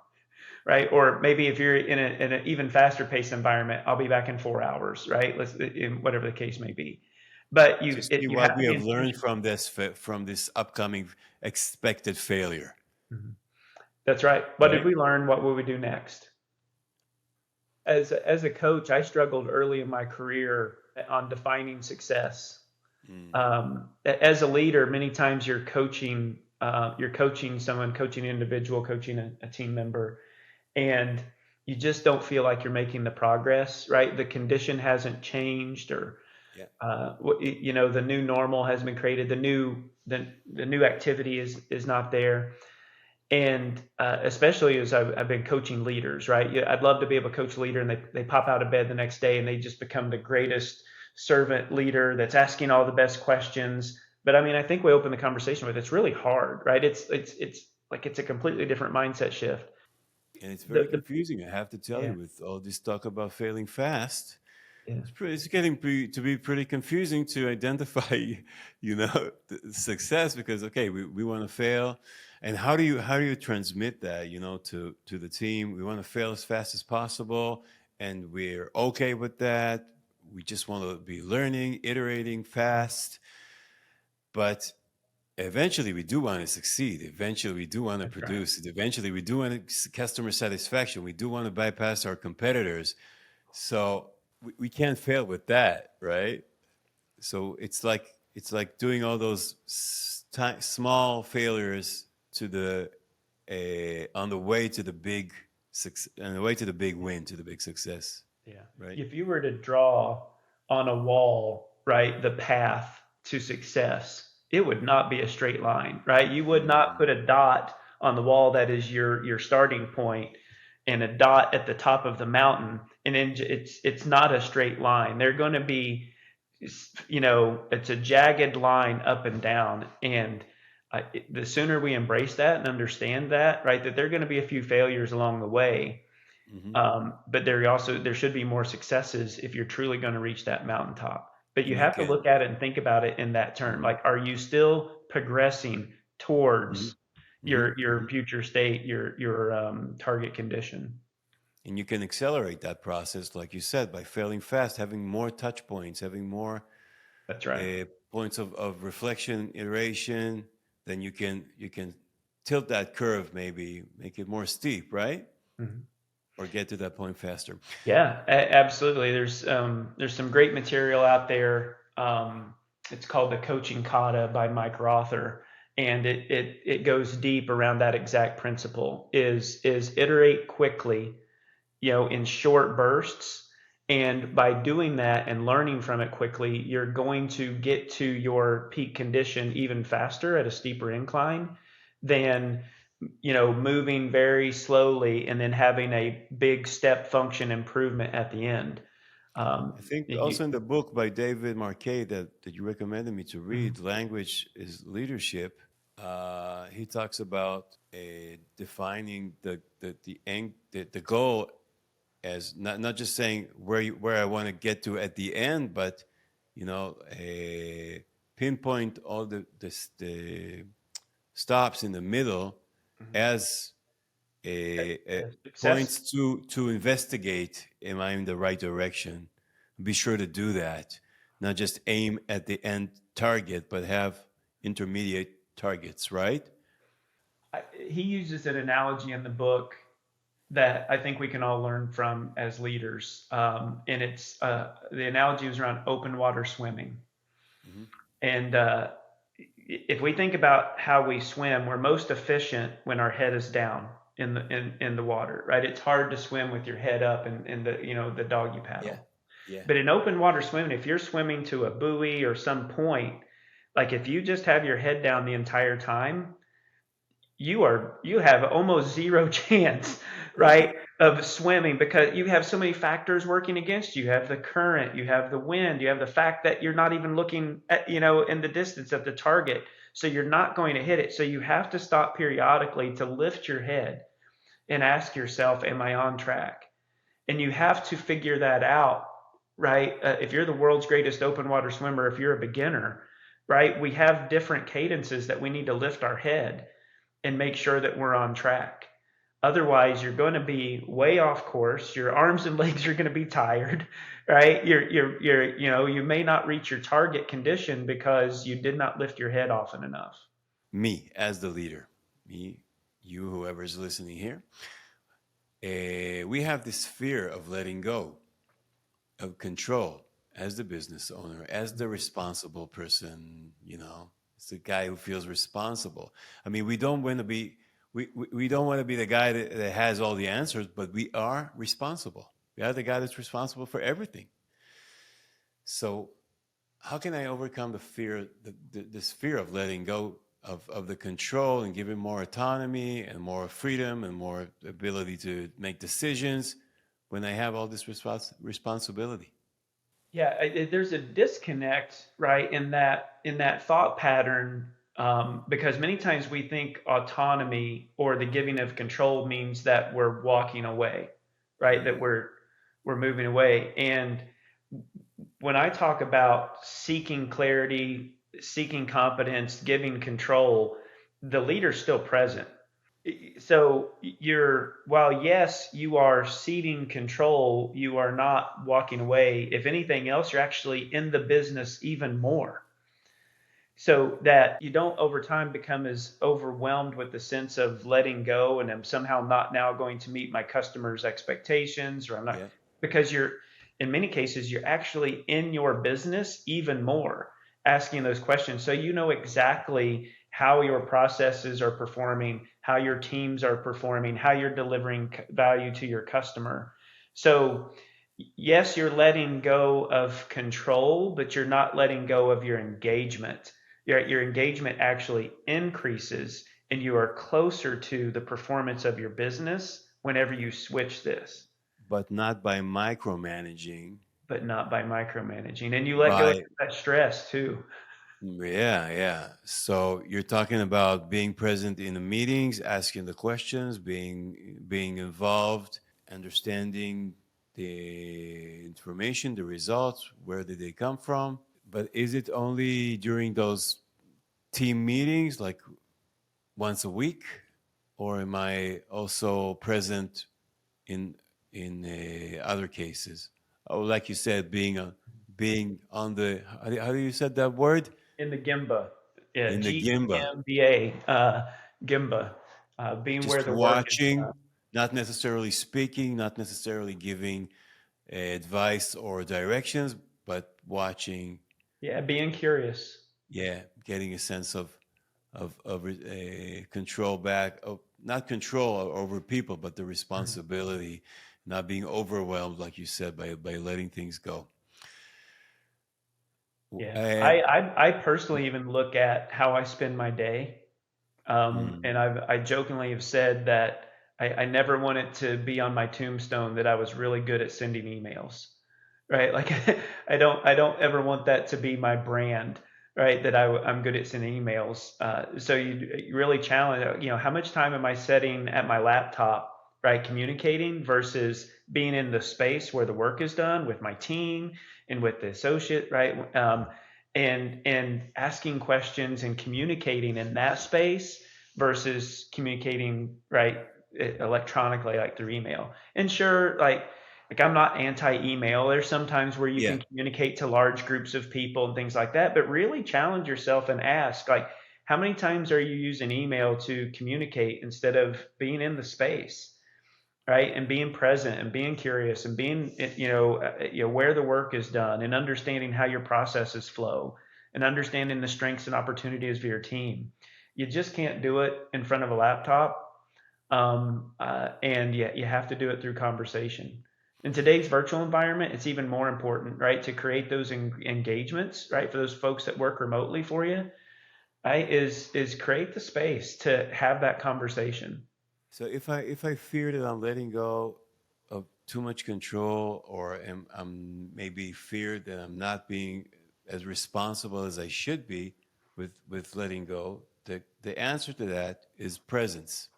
Right. Or maybe if you're in an even faster paced environment, I'll be back in 4 hours. Right. In whatever the case may be. But To see you what have to we be have learned intentional. from this upcoming expected failure. Mhm. That's right. What did Right? we learn? What will we do next? As a coach, I struggled early in my career on defining success. Mm. As a leader, many times you're coaching someone, coaching an individual, coaching a team member, and you just don't feel like you're making the progress, right? The condition hasn't changed, or Yeah. The new normal has been created. The new activity is not there. And especially as I've been coaching leaders, right? Yeah, I'd love to be able to coach a leader and they pop out of bed the next day and they just become the greatest servant leader that's asking all the best questions. But I mean, I think we open the conversation with it's really hard, right? It's like it's a completely different mindset shift. And it's very The confusing, I have to tell Yeah, you, with all this talk about failing fast. yeah, It's getting to be pretty confusing to identify, the success, because okay, we want to fail, and how do you transmit that, to the team? We want to fail as fast as possible, and we're okay with that. We just want to be learning, iterating fast, but eventually we do want to succeed. Eventually we do want to that's right. produce. Eventually we do want customer satisfaction. We do want to bypass our competitors. So we can't fail with that, right? So it's like doing all those small failures to the on the way to the big on the way to the big win, to the big success, Yeah. right? If you were to draw on a wall, right, the path to success, it would not be a straight line, right? You would not Mm, put a dot on the wall that is your starting point and a dot at the top of the mountain, and then it's not a straight line. They're going to be, it's a jagged line up and down, and the sooner we embrace that and understand that, right, that there are going to be a few failures along the way, hmm but there should be more successes if you're truly going to reach that mountaintop. But you And you have to can. look at it and think about it in that term. hmm Like, are you still progressing hmm towards hmm your hmm future state, your target condition? And you can accelerate that process, like you said, by failing fast, having more touch points, having more That's right. points of reflection, iteration. Then you can tilt that curve, maybe make it more steep, right? Mhm. Or get to that point faster. Yeah, absolutely. There's some great material out there. It's called the Coaching Kata by Mike Rother, and it goes deep around that exact principle. Is iterate quickly, in short bursts. And by doing that and learning from it quickly, you're going to get to your peak condition even faster at a steeper incline than, moving very slowly and then having a big step function improvement at the end. I think You, also in the book by David Marquet that you recommended me to Mhm. read, Language is Leadership, he talks about defining the goal as not just saying where I want to get to at the end, but pinpoint all the stops in the middle Mhm. as a Success. points to investigate. Am I in the right direction? Be sure to do that. Not just aim at the end target, but have intermediate targets, right? He uses an analogy in the book that I think we can all learn from as leaders. And the analogy was around open water swimming. hmm And if we think about how we swim, we're most efficient when our head is down in the water, right? It's hard to swim with your head up in the doggy Yeah, paddle. yeah. But in open water swimming, if you're swimming to a buoy or some point, like if you just have your head down the entire time, you have almost zero chance, right, of swimming because you have so many factors working against you. You have the current, you have the wind, you have the fact that you're not even looking at, in the distance at the target, so you're not going to hit it. So you have to stop periodically to lift your head and ask yourself, am I on track? And you have to figure that out, right? If you're the world's greatest open water swimmer, if you're a beginner, right, we have different cadences that we need to lift our head and make sure that we're on track. Otherwise, you're going to be way off course. Your arms and legs are going to be tired, right? You may not reach your target condition because you did not lift your head often enough. Me as the leader, me, you, whoever's listening here, we have this fear of letting go of control as the business owner, as the responsible person. It's the guy who feels responsible. I mean, we don't want to be we don't want to be the guy that has all the answers, but we are responsible. We are the guy that's responsible for everything. So how can I overcome the fear, this fear of letting go of the control and giving more autonomy and more freedom and more ability to make decisions when I have all this responsibility? Yeah, there's a disconnect, right, in that thought pattern, because many times we think autonomy or the giving of control means that we're walking away, right? That Mm, we're moving away. And when I talk about seeking clarity, seeking competence, giving control, the leader's still present. So you're, while yes, you are ceding control, you are not walking away. If anything else, you're actually in the business even more, so that you don't over time become as overwhelmed with the sense of letting go and I'm somehow not now going to meet my customers' expectations, or I'm not, yeah. because you're, in many cases, you're actually in your business even more, asking those questions. So you know exactly how your processes are performing, how your teams are performing, how you're delivering value to your customer. So yes, you're letting go of control, but you're not letting go of your engagement. Your engagement actually increases and you are closer to the performance of your business whenever you switch this, But not by micromanaging, but not by micromanaging. And you let go of by that stress too. yeah, yeah. So you're talking about being present in the meetings, asking the questions, being involved, understanding the information, the results, where did they come from? But is it only during those team meetings, like once a week, or am I also present in other cases? Oh, like you said, being on the how do you said that word, In the Gimba, yeah, in the Gimba, GEMBA, Gimba, being where just the work is watching, done. not necessarily speaking, not necessarily giving advice or directions, but watching. Yeah, being curious. Yeah, getting a sense of control back, of not control over people, but the Mhm. responsibility, not being overwhelmed, like you said, by letting things go. Yeah, Uh, I personally even look at how I spend my day. mm, And I jokingly have said that I never want it to be on my tombstone that I was really good at sending emails, right? Like I don't ever want that to be my brand, right? That I'm good at sending emails. So you really challenge, you know, how much time am I setting at my laptop, right? Communicating versus being in the space where the work is done with my team and with the associate, right? And asking questions and communicating in that space versus communicating right electronically like through email. And sure, like I'm not anti-email. There's sometimes where you yeah, can communicate to large groups of people and things like that, but really challenge yourself and ask, like, how many times are you using email to communicate instead of being in the space, right? And being present and being curious and being, you know, where the work is done and understanding how your processes flow and understanding the strengths and opportunities of your team. You just can't do it in front of a laptop. And yeah, you have to do it through conversation. In today's virtual environment, it's even more important, right? To create those engagements, right? For those folks that work remotely for you, right? Is create the space to have that conversation. so if I fear that I'm letting go of too much control, or I'm maybe feared that I'm not being as responsible as I should be with letting go, the answer to that is presence.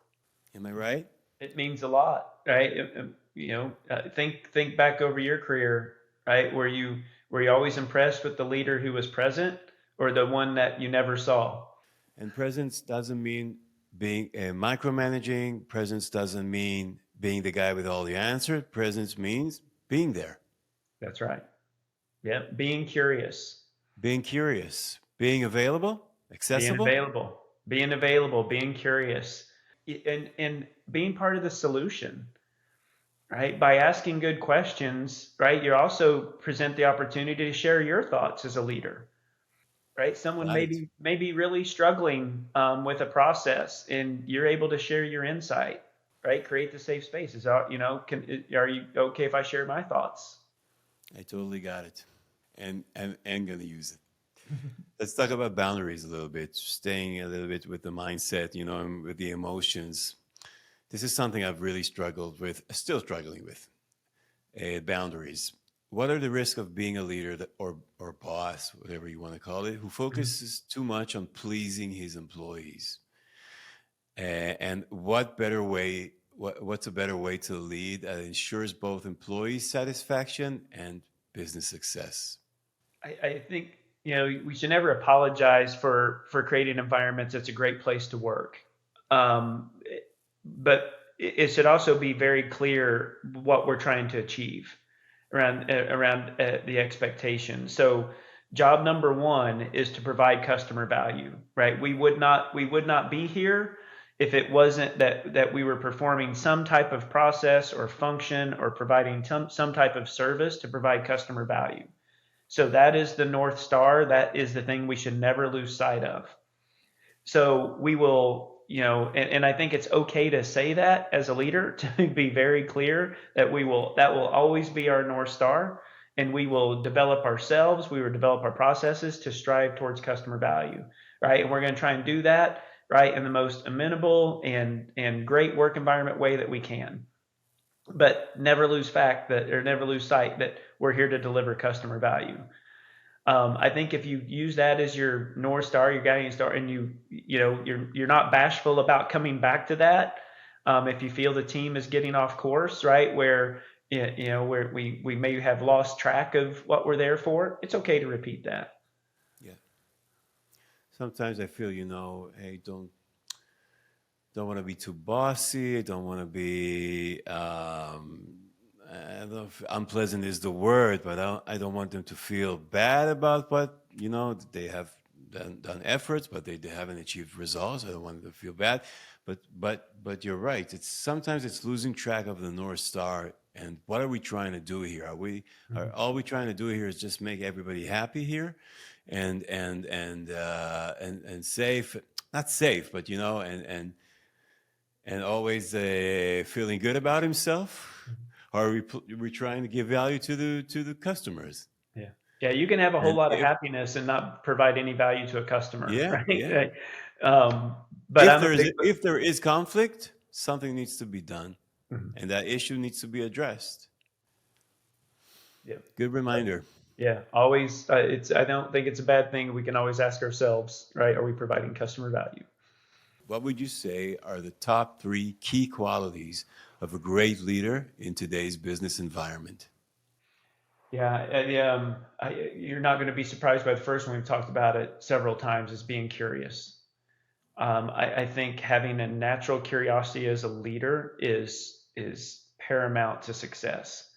Am I right? It means a lot, right? You know, think back over your career, right? Were you always impressed with the leader who was present, or the one that you never saw? And presence doesn't mean being micromanaging. Presence doesn't mean being the guy with all the answers. Presence means being there, That's right. Yeah, being curious, being curious, being available, accessible. being available, being curious, and being part of the solution, right? By asking good questions, right? You also present the opportunity to share your thoughts as a leader, right? Someone Got it. may be really struggling with a process, and you're able to share your insight, right? Create the safe spaces. You know, are you okay if I share my thoughts? I totally got it. and gonna use it. Let's talk about boundaries a little bit, staying a little bit with the mindset, and with the emotions. This is something I've really struggled with, still struggling with. Boundaries. What are the risks of being a leader or boss, whatever you want to call it, who focuses too much on pleasing his employees? And what's a better way to lead that ensures both employee satisfaction and business success? I think we should never apologize for creating environments that's a great place to work, um, but it should also be very clear what we're trying to achieve around the expectations. So job number one is to provide customer value, right? We would not be here if it wasn't that we were performing some type of process or function or providing some type of service to provide customer value. So that is the North Star. That is the thing we should never lose sight of. So we will, and I think it's okay to say that as a leader, to be very clear that will always be our North Star. And we will develop ourselves, we will develop our processes to strive towards customer value, right? And we're going to try and do that, right, in the most amenable and great work environment way that we can. But never lose sight that we're here to deliver customer value. I think if you use that as your North Star, your guiding star, and you're not bashful about coming back to that. If you feel the team is getting off course, right, where where we may have lost track of what we're there for, it's okay to repeat that. Yeah. Sometimes I feel, hey, don't want to be too bossy. I don't want to be, I don't know if unpleasant is the word, but I don't want them to feel bad about what, they have done efforts, but they haven't achieved results. I don't want them to feel bad. But you're right. Sometimes it's losing track of the North Star. And what are we trying to do here? Are all we trying to do here is just make everybody happy here, and safe, not safe, but and always feeling good about himself? Or are we trying to give value to the customers? Yeah. Yeah, you can have a whole And lot of happiness and not provide any value to a customer, yeah, right? yeah. But I'm a big. If there is conflict, something needs to be done, Mhm. and that issue needs to be addressed. Yeah. Good reminder. Yeah, always. I don't think it's a bad thing. We can always ask ourselves, right? Are we providing customer value? What would you say are the top three key qualities of a great leader in today's business environment? Yeah, you're not going to be surprised by the first one. We've talked about it several times, is being curious. I think having a natural curiosity as a leader is paramount to success.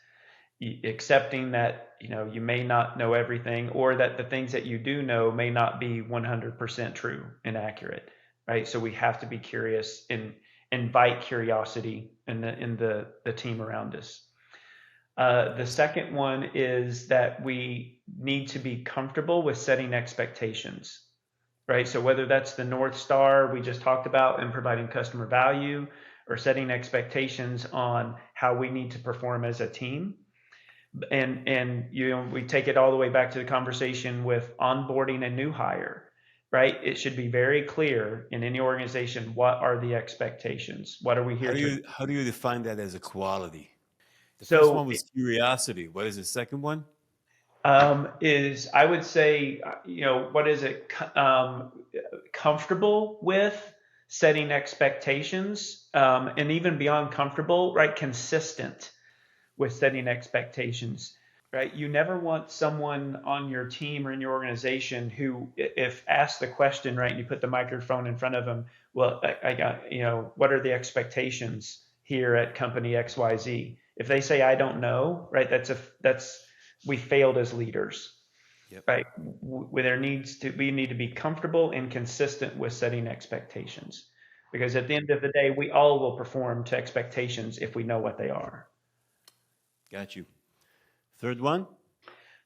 Accepting that you may not know everything, or that the things that you do know may not be 100% true and accurate, right? So we have to be curious and invite curiosity in the team around us. The second one is that we need to be comfortable with setting expectations, right? So whether that's the North Star we just talked about and providing customer value, or setting expectations on how we need to perform as a team. And we take it all the way back to the conversation with onboarding a new hire, right? It should be very clear in any organization, what are the expectations? What are we How here do to? you define that as a quality? The first So one was curiosity. What is the second one? is I would say, what is it? Comfortable with setting expectations, and even beyond comfortable, right? Consistent with setting expectations, right? You never want someone on your team or in your organization who, if asked the question, right, and you put the microphone in front of them, well, I got, what are the expectations here at company XYZ? If they say, I don't know, right, we failed as leaders, Yep. right? We need to be comfortable and consistent with setting expectations, because at the end of the day, we all will perform to expectations if we know what they are. Got you. Third one?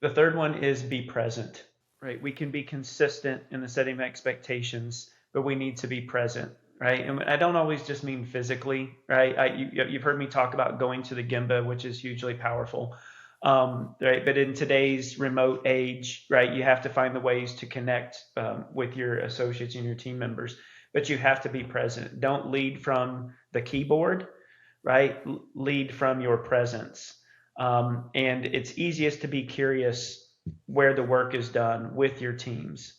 The third one is be present, right? We can be consistent in the setting of expectations, but we need to be present, right? And I don't always just mean physically, right? You've heard me talk about going to the Gemba, which is hugely powerful. Right. But in today's remote age, right, you have to find the ways to connect with your associates and your team members, but you have to be present. Don't lead from the keyboard, right? Lead from your presence. And it's easiest to be curious where the work is done with your teams.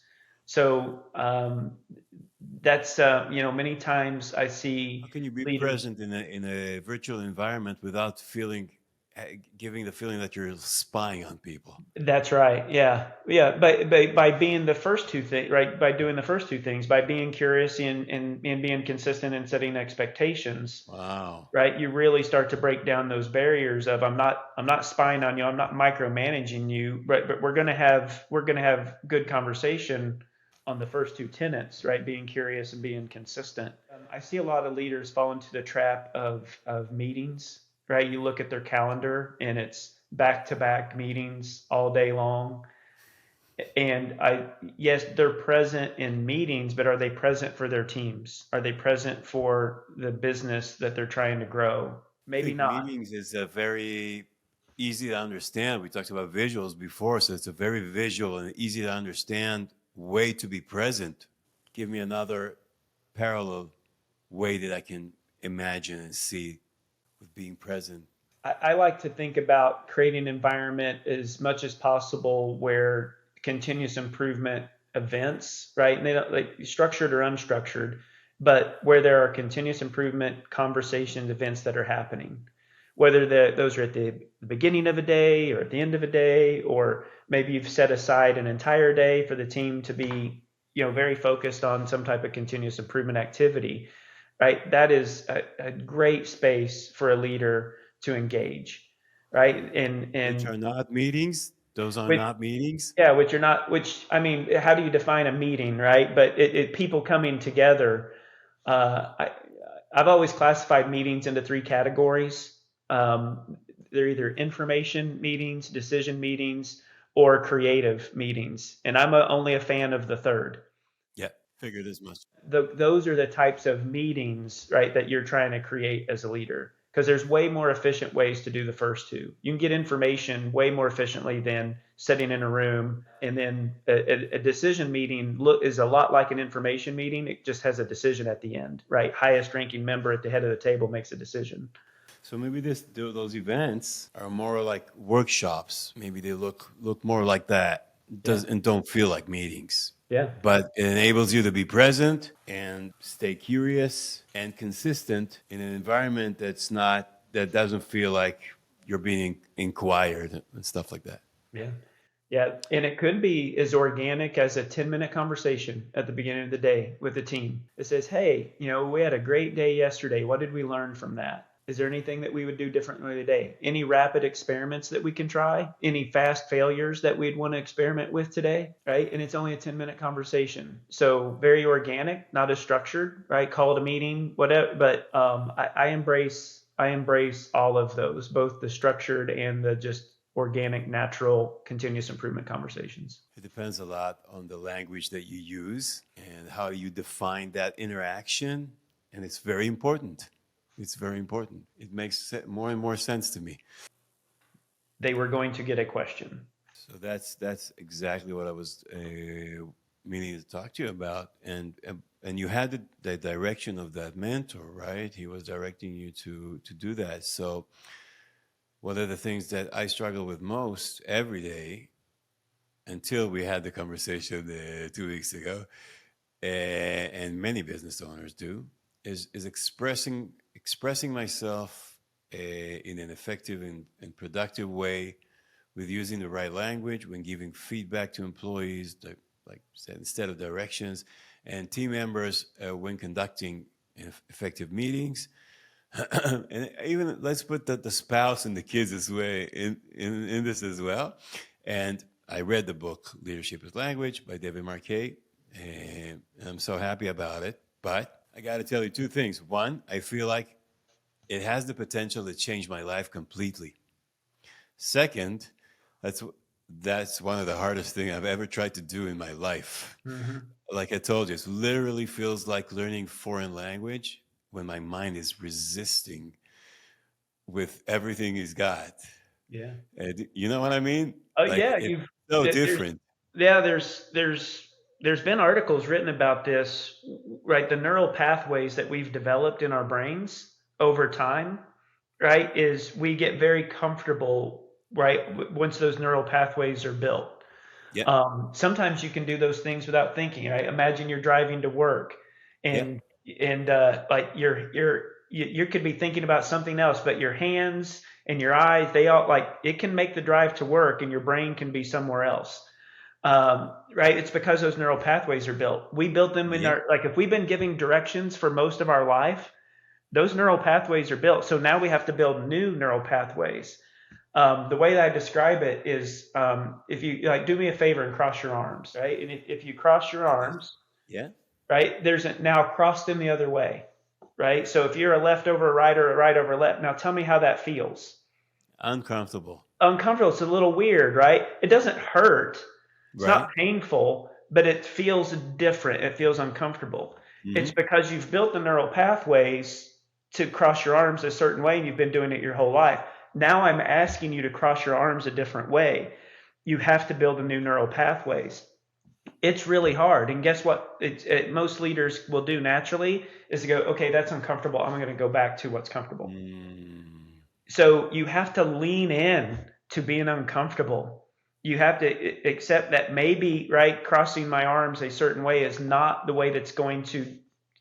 So that's, many times I How see can you be leaders. present in a virtual environment without feeling, giving the feeling that you're spying on people? That's right. Yeah. Yeah. By being the first two things, right? By doing the first two things, by being curious and being consistent and setting expectations, Wow. right? You really start to break down those barriers of I'm not spying on you. I'm not micromanaging you, but we're going to have good conversation on the first two tenets, right? Being curious and being consistent. I see a lot of leaders fall into the trap of meetings, right? You look at their calendar and it's back to back meetings all day long. And yes, they're present in meetings, but are they present for their teams? Are they present for the business that they're trying to grow? I Maybe think not. meetings is a very easy to understand. We talked about visuals before, so it's a very visual and easy to understand way to be present. Give me another parallel way that I can imagine and see with being present. I like to think about creating an environment as much as possible where continuous improvement events, right? And they don't like structured or unstructured, but where there are continuous improvement conversations, events that are happening, whether those are at the beginning of a day or at the end of a day, or maybe you've set aside an entire day for the team to be, very focused on some type of continuous improvement activity, right? That is a great space for a leader to engage, right? Which And are not meetings. Those are which, not meetings. yeah, which are not, which I mean, how do you define a meeting, right? But people coming together. I've always classified meetings into three categories. They're either information meetings, decision meetings, or creative meetings, and only a fan of the third. Yeah, figured as much. Those are the types of meetings, right, that you're trying to create as a leader. Because there's way more efficient ways to do the first two. You can get information way more efficiently than sitting in a room. And then a decision meeting is a lot like an information meeting. It just has a decision at the end, right? Highest ranking member at the head of the table makes a decision. So maybe those events are more like workshops. Maybe they look more like that. Yeah. Does and don't feel like meetings. Yeah. But it enables you to be present and stay curious and consistent in an environment that doesn't feel like you're being inquired and stuff like that. Yeah. Yeah. And it could be as organic as a 10-minute conversation at the beginning of the day with the team. It says, hey, we had a great day yesterday. What did we learn from that? Is there anything that we would do differently today? Any rapid experiments that we can try? Any fast failures that we'd want to experiment with today? Right. And it's only a 10-minute conversation. So very organic, not as structured, right? Call it a meeting, whatever. But I embrace all of those, both the structured and the just organic, natural, continuous improvement conversations. It depends a lot on the language that you use and how you define that interaction. And it's very important. It's very important. It makes more and more sense to me. They were going to get a question. So that's exactly what I was meaning to talk to you about. And you had the direction of that mentor, right? He was directing you to do that. So one of the things that I struggle with most every day, until we had the conversation 2 weeks ago, and many business owners do, is expressing myself in an effective and productive way with using the right language when giving feedback to employees, like I said, instead of directions, and team members when conducting effective meetings. And even let's put the spouse and the kids this way in this as well. And I read the book Leadership is Language by David Marquet, and I'm so happy about it. But I got to tell you two things. One, I feel like it has the potential to change my life completely. Second, that's one of the hardest things I've ever tried to do in my life. Mm-hmm. Like I told you, it literally feels like learning foreign language when my mind is resisting with everything he's got. Yeah. You know what I mean? Oh Like yeah, it's so there's different. yeah, there's been articles written about this, right? The neural pathways that we've developed in our brains over time, right? Is we get very comfortable, right? Once those neural pathways are built. Yeah, Sometimes you can do those things without thinking, right? Imagine you're driving to work yeah. and like you could be thinking about something else, but your hands and your eyes, they all like it can make the drive to work and your brain can be somewhere else. Right? It's because those neural pathways are built. We built them in Yeah. our, like if we've been giving directions for most of our life, those neural pathways are built. So now we have to build new neural pathways. The way that I describe it is, if you like, do me a favor and cross your arms, right? And if you cross your Okay. arms, Yeah. right, there's now cross them the other way, right? So if you're a left over right or a right over left, now tell me how that feels. Uncomfortable. Uncomfortable. It's a little weird, right? It doesn't hurt. It's not Right? painful, but it feels different. It feels uncomfortable. It's Hmm. because you've built the neural pathways to cross your arms a certain way and you've been doing it your whole life. Now I'm asking you to cross your arms a different way. You have to build a new neural pathways. It's really hard. And guess what? Most leaders will do naturally is to go, okay, that's uncomfortable. I'm going to go back to what's comfortable. Mm. So you have to lean in to being uncomfortable. You have to accept that maybe, right, crossing my arms a certain way is not the way that's going to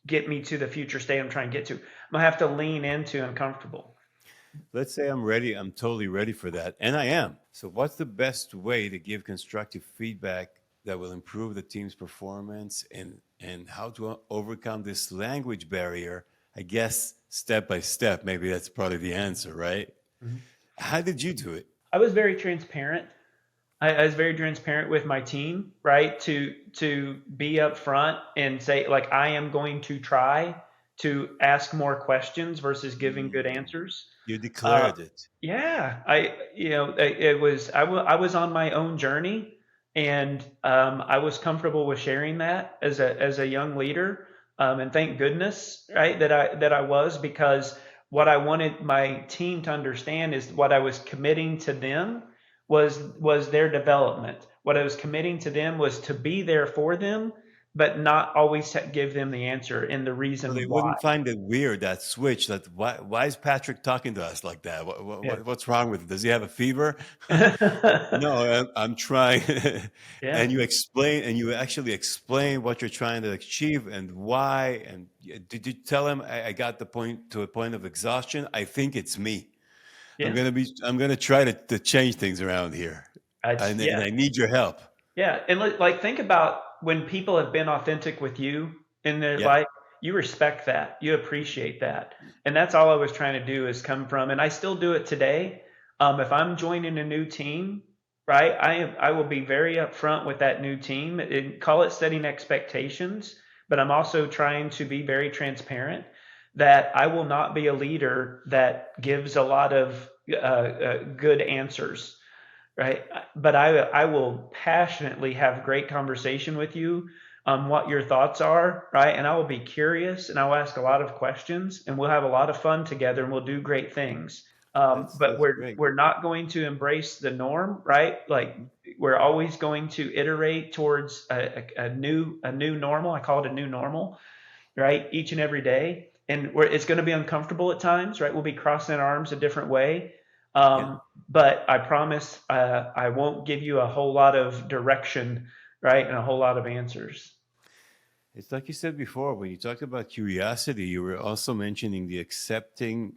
get me to the future state I'm trying to get to. I'm going to have to lean into uncomfortable. Let's say I'm ready. I'm totally ready for that, and I am. So, what's the best way to give constructive feedback that will improve the team's performance, and how to overcome this language barrier? I guess step by step. Maybe that's probably the answer, right? Mhm. How did you do it? I was very transparent. I was very transparent with my team, right? To be upfront and say, like, I am going to try to ask more questions versus giving good Mm. answers. You Uh, declared it. yeah, it was I was on my own journey, and I was comfortable with sharing that as a young leader, and thank goodness, right, that I was, because what I wanted my team to understand is what I was committing to them was their development. What I was committing to them was to be there for them, but not always give them the answer and the So they reason why. wouldn't find it weird, that switch. That why is Patrick talking to us like that? Yeah. What's wrong with him? Does he have a fever? No, I'm trying. Yeah. And you explain, and you actually explain what you're trying to achieve and why. And did you tell him I got the point to a point of exhaustion? I think it's me. Yeah. I'm gonna try to change things around here, and Yeah. I need your help. Yeah, and like think about when people have been authentic with you in their Yeah. life, you respect that, you appreciate that, and that's all I was trying to do is come from, and I still do it today. If I'm joining a new team, right, I will be very upfront with that new team and call it setting expectations, but I'm also trying to be very transparent that I will not be a leader that gives a lot of good answers, right? But I will passionately have great conversation with you on what your thoughts are, right? And I will be curious and I'll ask a lot of questions and we'll have a lot of fun together and we'll do great things. But That's we're great. we're not going to embrace the norm, right? Like Mhm. we're always going to iterate towards a new normal. I call it a new normal, right? Each and every day. And it's going to be uncomfortable at times, right? We'll be crossing our arms a different way. Yeah. But I promise I won't give you a whole lot of direction, right? And a whole lot of answers. It's like you said before, when you talked about curiosity, you were also mentioning the accepting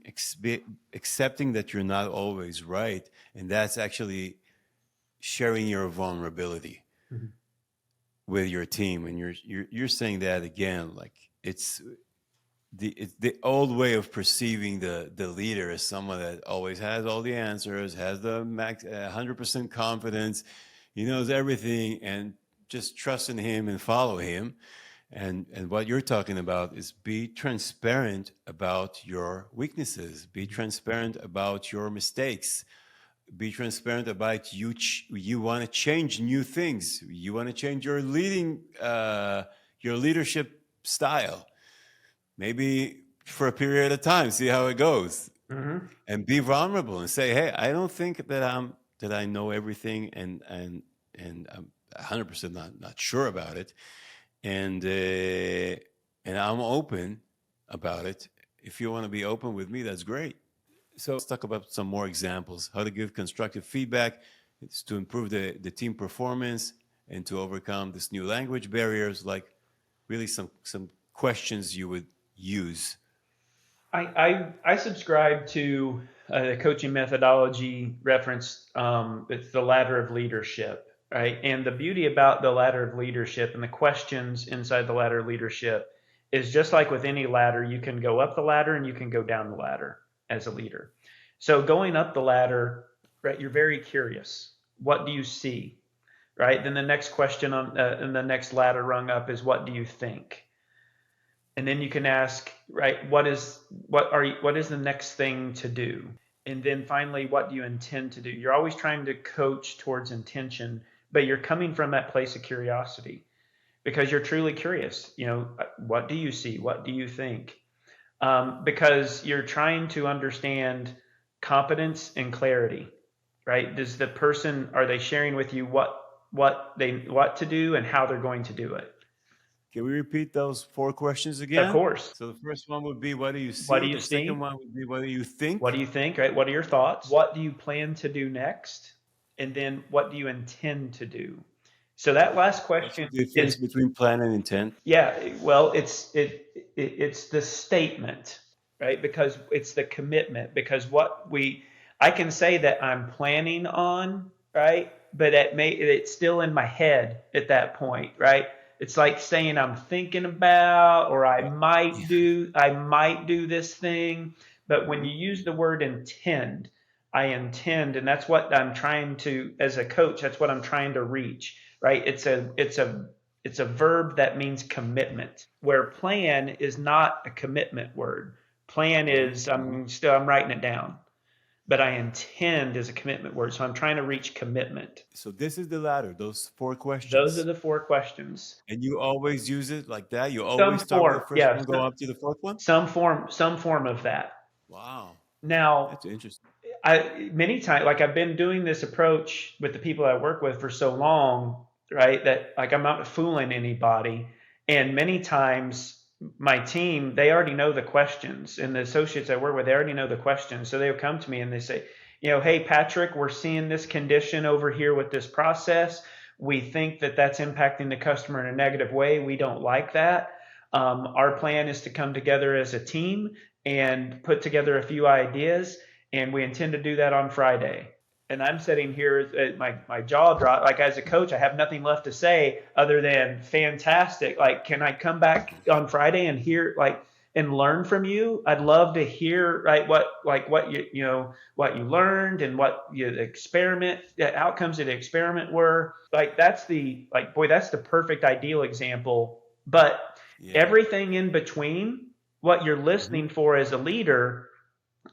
that you're not always right, and that's actually sharing your vulnerability Mhm. with your team. And you're saying that again, like it's the old way of perceiving the leader as someone that always has all the answers, has the max 100% confidence, he knows everything, and just trust in him and follow him. And what you're talking about is be transparent about your weaknesses, be transparent about your mistakes, be transparent about you want to change new things, you want to change your leadership style, maybe for a period of time, see how it goes, and be vulnerable and say, "Hey, I don't think that I know everything, and I'm 100% not sure about it, and I'm open about it. If you want to be open with me, that's great." So let's talk about some more examples. How to give constructive feedback. It's to improve the team performance and to overcome this new language barriers, like really some questions you would use. I subscribe to the coaching methodology referenced. It's the ladder of leadership, right? And the beauty about the ladder of leadership and the questions inside the ladder of leadership is just like with any ladder, you can go up the ladder and you can go down the ladder as a leader. So going up the ladder, right? You're very curious. What do you see, right? Then the next question on and the next ladder rung up is what do you think? And then you can ask, right, what is the next thing to do? And then finally, what do you intend to do? You're always trying to coach towards intention, but you're coming from that place of curiosity because you're truly curious. What do you see? What do you think? Because you're trying to understand competence and clarity, right? Does the person, are they sharing with you what to do and how they're going to do it? Can we repeat those four questions Of again? course. So the first one would be, what do you What do see? you The second see? one would be, what do you What think? do you think, right? What are your thoughts? What do you plan to do next? And then what do you intend to do? So that last What's the question difference is, between plan and intent? yeah, well, it's the statement, right? Because it's the commitment. Because I can say that I'm planning on, right? But it's still in my head at that point, right? It's like saying I'm thinking about, or Yeah. I might do this thing. But when you Mhm. use the word intend, I intend, and that's what I'm trying to, as a coach, that's what I'm trying to reach, right? It's a verb that means commitment, where plan is not a commitment word. Plan Mhm. is Mhm. I'm writing it down, but I intend is a commitment word. So I'm trying to reach commitment. So this is the ladder, those four Those are questions. the four questions. And you always use it like that? You always Some start with the form, first yeah, one, go up to the fourth one? some form of that. Wow. Now, That's interesting. many times, like I've been doing this approach with the people I work with for so long, right? That like I'm not fooling anybody. And many times my team, they already know the questions, and the associates I work with, they already know the questions. So they'll come to me and they say, hey, Patrick, we're seeing this condition over here with this process. We think that that's impacting the customer in a negative way. We don't like that. Our plan is to come together as a team and put together a few ideas, and we intend to do that on Friday. And I'm sitting here, my jaw dropped. Like as a coach, I have nothing left to say other than fantastic. Like, can I come back on Friday and hear and learn from you? I'd love to hear what what you learned and what the outcomes of the experiment were. Like that's the perfect ideal example. But Yeah. everything in between, what you're Mhm. listening for as a leader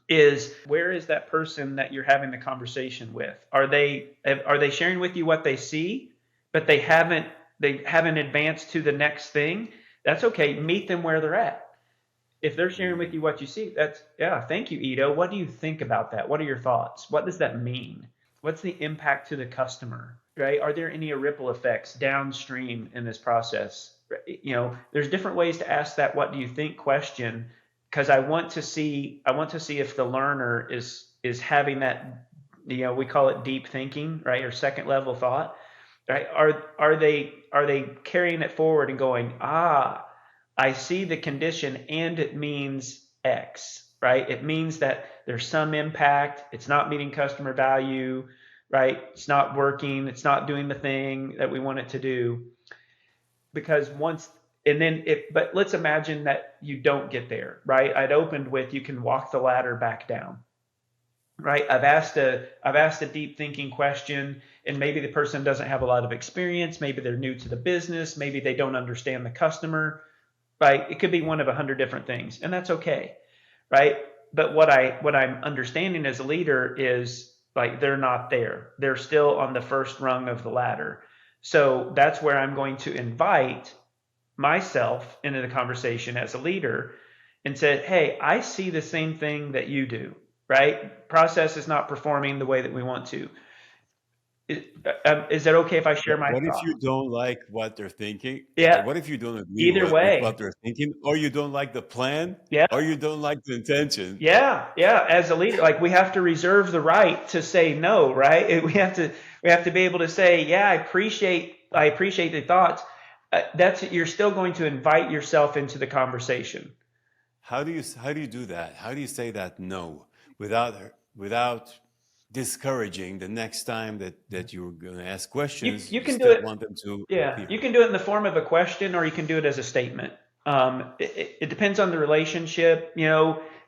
is where is that person that you're having the conversation with? Are they sharing with you what they see, but they haven't advanced to the next thing? That's okay. Meet them where they're at. If they're sharing with you Mm. what you see, that's yeah. Thank you, Ito. What do you think about that? What are your thoughts? What does that mean? What's the impact to the customer? Right? Are there any ripple effects downstream in this process? There's different ways to ask that "What do you think?" question because I want to see if the learner is having that. We call it deep thinking, right, or second level thought, right? Are they carrying it forward and going, I see the condition and it means X, right? It means that there's some impact. It's not meeting customer value, right? It's not working. It's not doing the thing that we want it to do. Because but let's imagine that you don't get there, right? I'd opened with you can walk the ladder back down, right? I've asked a deep thinking question, and maybe the person doesn't have a lot of experience. Maybe they're new to the business. Maybe they don't understand the customer, right? It could be one of 100 different things, and that's okay, right? But what I'm understanding as a leader is like they're not there. They're still on the first rung of the ladder. So that's where I'm going to invite myself into the conversation as a leader and said, hey, I see the same thing that you do. right? Process is not performing the way that we want to. Is it okay if I share my What if thought? you don't like what they're thinking? Yeah. What if you don't agree Either with way. what they're thinking, or you don't like the plan, Yeah. or you don't like the intention? Yeah. Yeah. As a leader, like we have to reserve the right to say no, right? We have to be able to say, yeah, I appreciate the thoughts. You're still going to invite yourself into the conversation. How do you do that? How do you say that no without without discouraging the next time that you're going to ask You questions? you You can do still it. want them to Yeah, you appear. can do it in the form of a question, or you can do it as a statement. It depends on the relationship,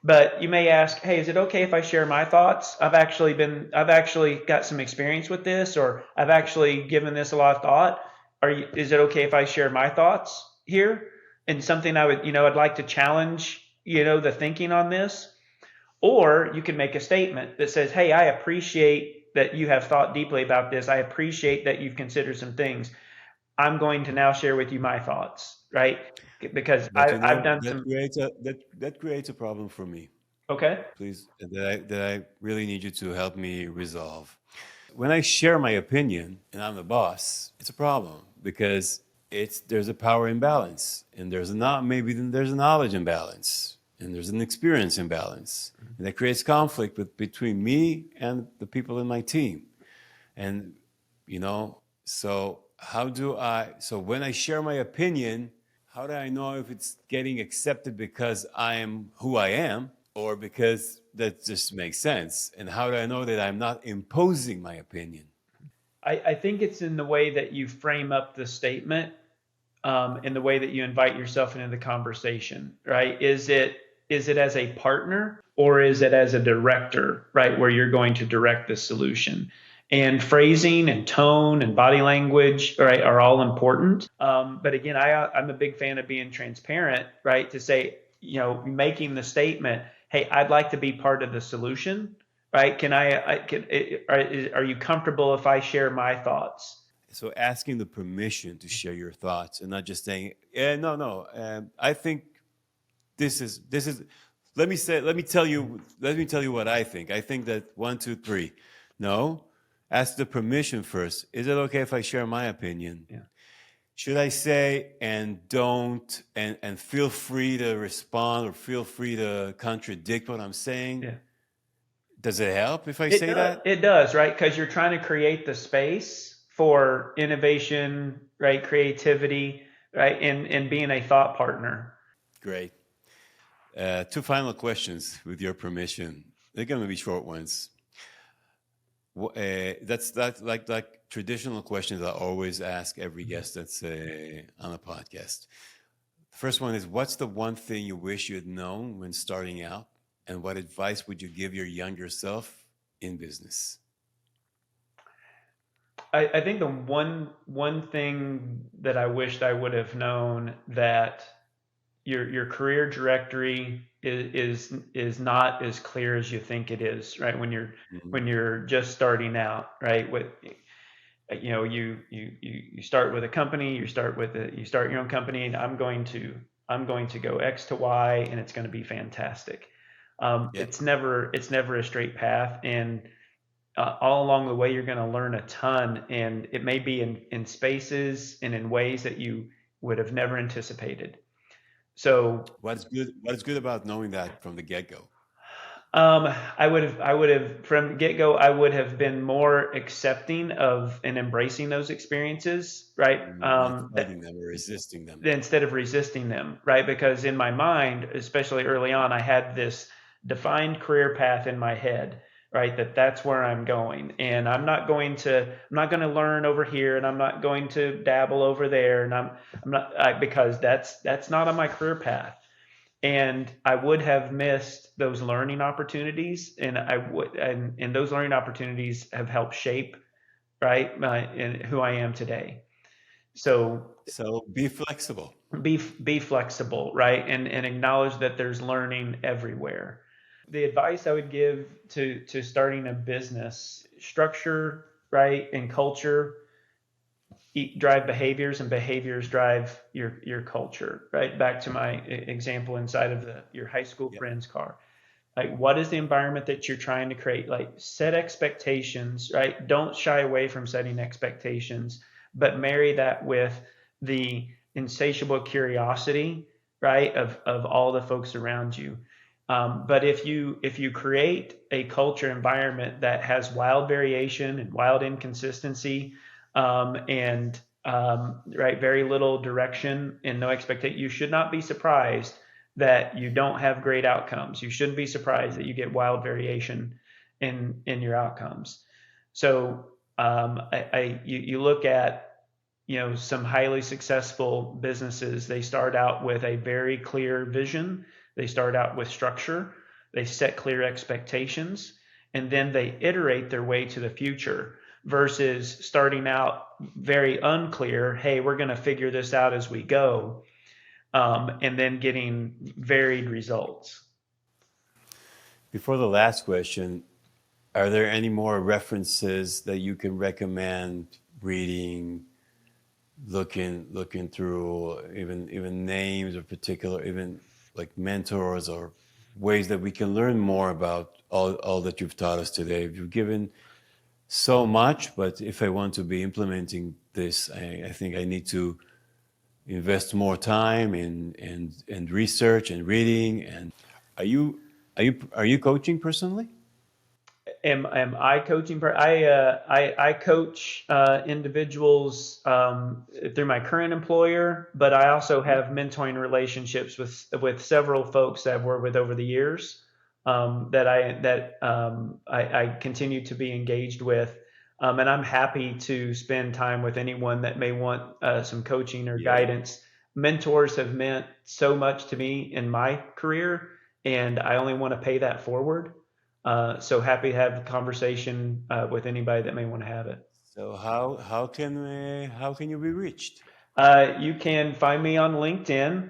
but you may ask, "Hey, is it okay if I share my thoughts? I've actually got some experience with this, or I've actually given this a lot of thought. Is it okay if I share my thoughts here?" And something I'd like to challenge, the thinking on this. Or you can make a statement that says, "Hey, I appreciate that you have thought deeply about this. I appreciate that you've considered some things. I'm going to now share with you my thoughts," right? Because But I've done some. that creates a problem for me. Okay. Please, that I really need you to help me resolve. When I share my opinion and I'm the boss, it's a problem because there's a power imbalance and there's a knowledge imbalance and there's an experience imbalance, and that creates conflict between me and the people in my team. And so when I share my opinion, how do I know if it's getting accepted because I am who I am, or because that just makes sense? And how do I know that I'm not imposing my opinion? I think it's in the way that you frame up the statement, in the way that you invite yourself into the conversation, right? Is it as a partner, or is it as a director, right? Where you're going to direct the solution. And phrasing and tone and body language, right, are all important. But again, I'm a big fan of being transparent, right? To say, making the statement, "Hey, I'd like to be part of the solution," right? Are you comfortable if I share my thoughts? So asking the permission to share your thoughts and not just saying, "Yeah, no, no, I think this is." Let me tell you what I think. I think that one, two, three. No, ask the permission first. Is it okay if I share my opinion? Yeah. Should I say and don't and feel free to respond or feel free to contradict what I'm saying? Yeah. Does it help if I It say does. that? It does, right? Because you're trying to create the space for innovation, right? Creativity, right? And being a thought partner. Great. Two final questions with your permission. They're going to be short ones. That's like traditional questions I always ask every guest that's on a podcast. The first one is, what's the one thing you wish you had known when starting out, and what advice would you give your younger self in business? I think the one thing that I wished I would have known, that your career directory is not as clear as you think it is, right? When you're Mhm. when you're just starting out, right? You start with a company, you start your own company, and I'm going to go X to Y, and it's going to be fantastic. Yeah. It's never a straight path, and all along the way you're going to learn a ton, and it may be in spaces and in ways that you would have never anticipated. So What is good about knowing that from the get-go? I would have from get go. I would have been more accepting of and embracing those experiences, right? Not fighting them or resisting them. Instead of resisting them, right? Because in my mind, especially early on, I had this defined career path in my head, right? That's where I'm going, and I'm not going to learn over here, and I'm not going to dabble over there, and I'm not because that's not on my career path. And I would have missed those learning opportunities, and those learning opportunities have helped shape, right, and who I am today. So So be flexible. be flexible, right, and acknowledge that there's learning everywhere. The advice I would give to starting a business: structure, right, and culture drive behaviors, and behaviors drive your culture, right? Back to my example inside of your high school Yeah. friend's car. Like, what is the environment that you're trying to create? Like, set expectations, right? Don't shy away from setting expectations, but marry that with the insatiable curiosity, right, of all the folks around you. But if you create a culture environment that has wild variation and wild inconsistency, and right, very little direction and no expectation, you should not be surprised that you don't have great outcomes. You shouldn't be surprised that you get wild variation in your outcomes. So you look at some highly successful businesses. They start out with a very clear vision. They start out with structure. They set clear expectations, and then they iterate their way to the future. Versus starting out very unclear. Hey, we're going to figure this out as we go, and then getting varied results. Before the last question, are there any more references that you can recommend reading, looking through, even names or particular, even like mentors or ways that we can learn more about all that you've taught us today? You've given so much, but if I want to be implementing this, I think I need to invest more time in research and reading. And are you coaching personally? Am I coaching? I coach individuals through my current employer, but I also have mentoring relationships with several folks that I've worked with over the years, that I continue to be engaged with, and I'm happy to spend time with anyone that may want some coaching or Yeah. guidance. Mentors have meant so much to me in my career, and I only want to pay that forward. So happy to have the conversation with anybody that may want to have it. So how can you be reached? You can find me on LinkedIn,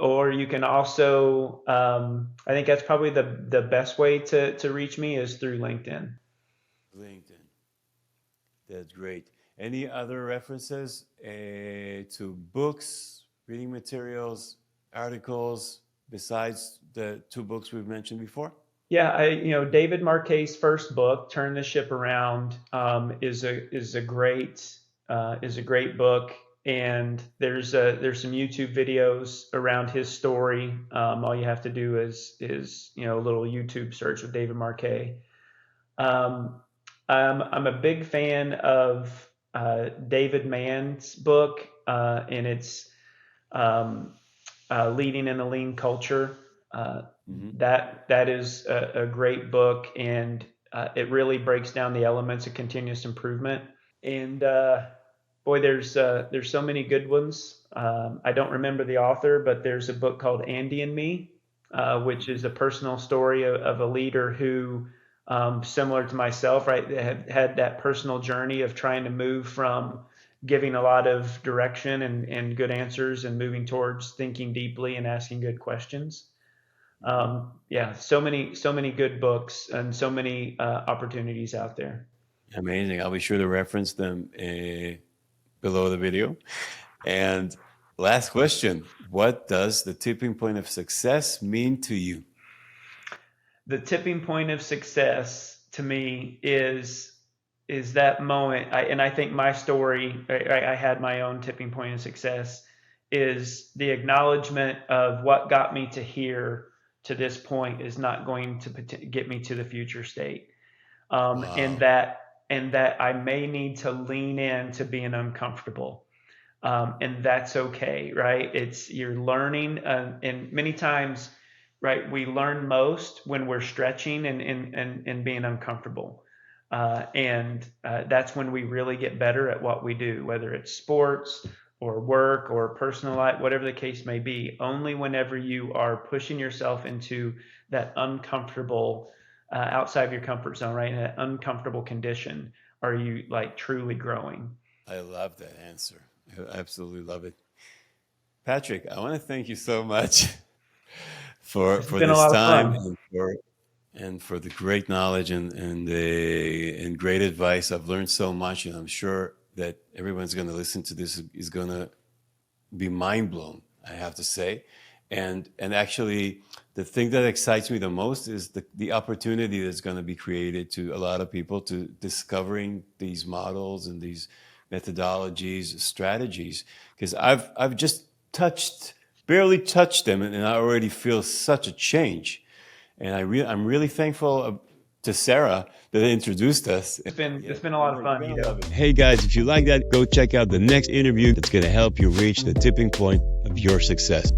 or you can also, I think that's probably the best way to reach me is through LinkedIn. LinkedIn. That's great. Any other references to books, reading materials, articles besides the two books we've mentioned before? Yeah, David Marquet's first book, "Turn the Ship Around," is a great book, and there's some YouTube videos around his story. All you have to do is a little YouTube search of David Marquet. Um, I'm a big fan of David Mann's book, and it's um, Leading in a Lean Culture. Uh, Hmm. that is a great book, and it really breaks down the elements of continuous improvement. And boy, there's so many good ones. I don't remember the author, but there's a book called Andy and Me, which is a personal story of a leader who, similar to myself, right, had that personal journey of trying to move from giving a lot of direction and good answers and moving towards thinking deeply and asking good questions. Hmm. Yeah, so many good books and so many opportunities out there. Amazing. I'll be sure to reference them below the video. And last question, what does the tipping point of success mean to you? The tipping point of success to me is that moment. And I think my story, I had my own tipping point of success, is the acknowledgement of what got me to here to this point is not going to get me to the future state, and Wow. that I may need to lean in to being uncomfortable, and that's okay, right? It's you're learning, and many times, right, we learn most when we're stretching and being uncomfortable, and that's when we really get better at what we do, whether it's sports or work or personal life, whatever the case may be. Only whenever you are pushing yourself into that uncomfortable, outside of your comfort zone, right, in that uncomfortable condition, are you like truly growing. I love that answer. I absolutely love it. Patrick, I want to thank you so much for It's for been a this lot of time fun. and for the great knowledge and great advice. I've learned so much, and I'm sure that everyone's going to listen to this is going to be mind blown, I have to say. And actually, the thing that excites me the most is the opportunity that's going to be created to a lot of people to discovering these models and these methodologies, strategies. Because I've just barely touched them, and I already feel such a change. And I'm really thankful to Sarah that introduced us. It's been a lot of fun, Guido. Hey guys, if you like that, go check out the next interview that's going to help you reach the tipping point of your success.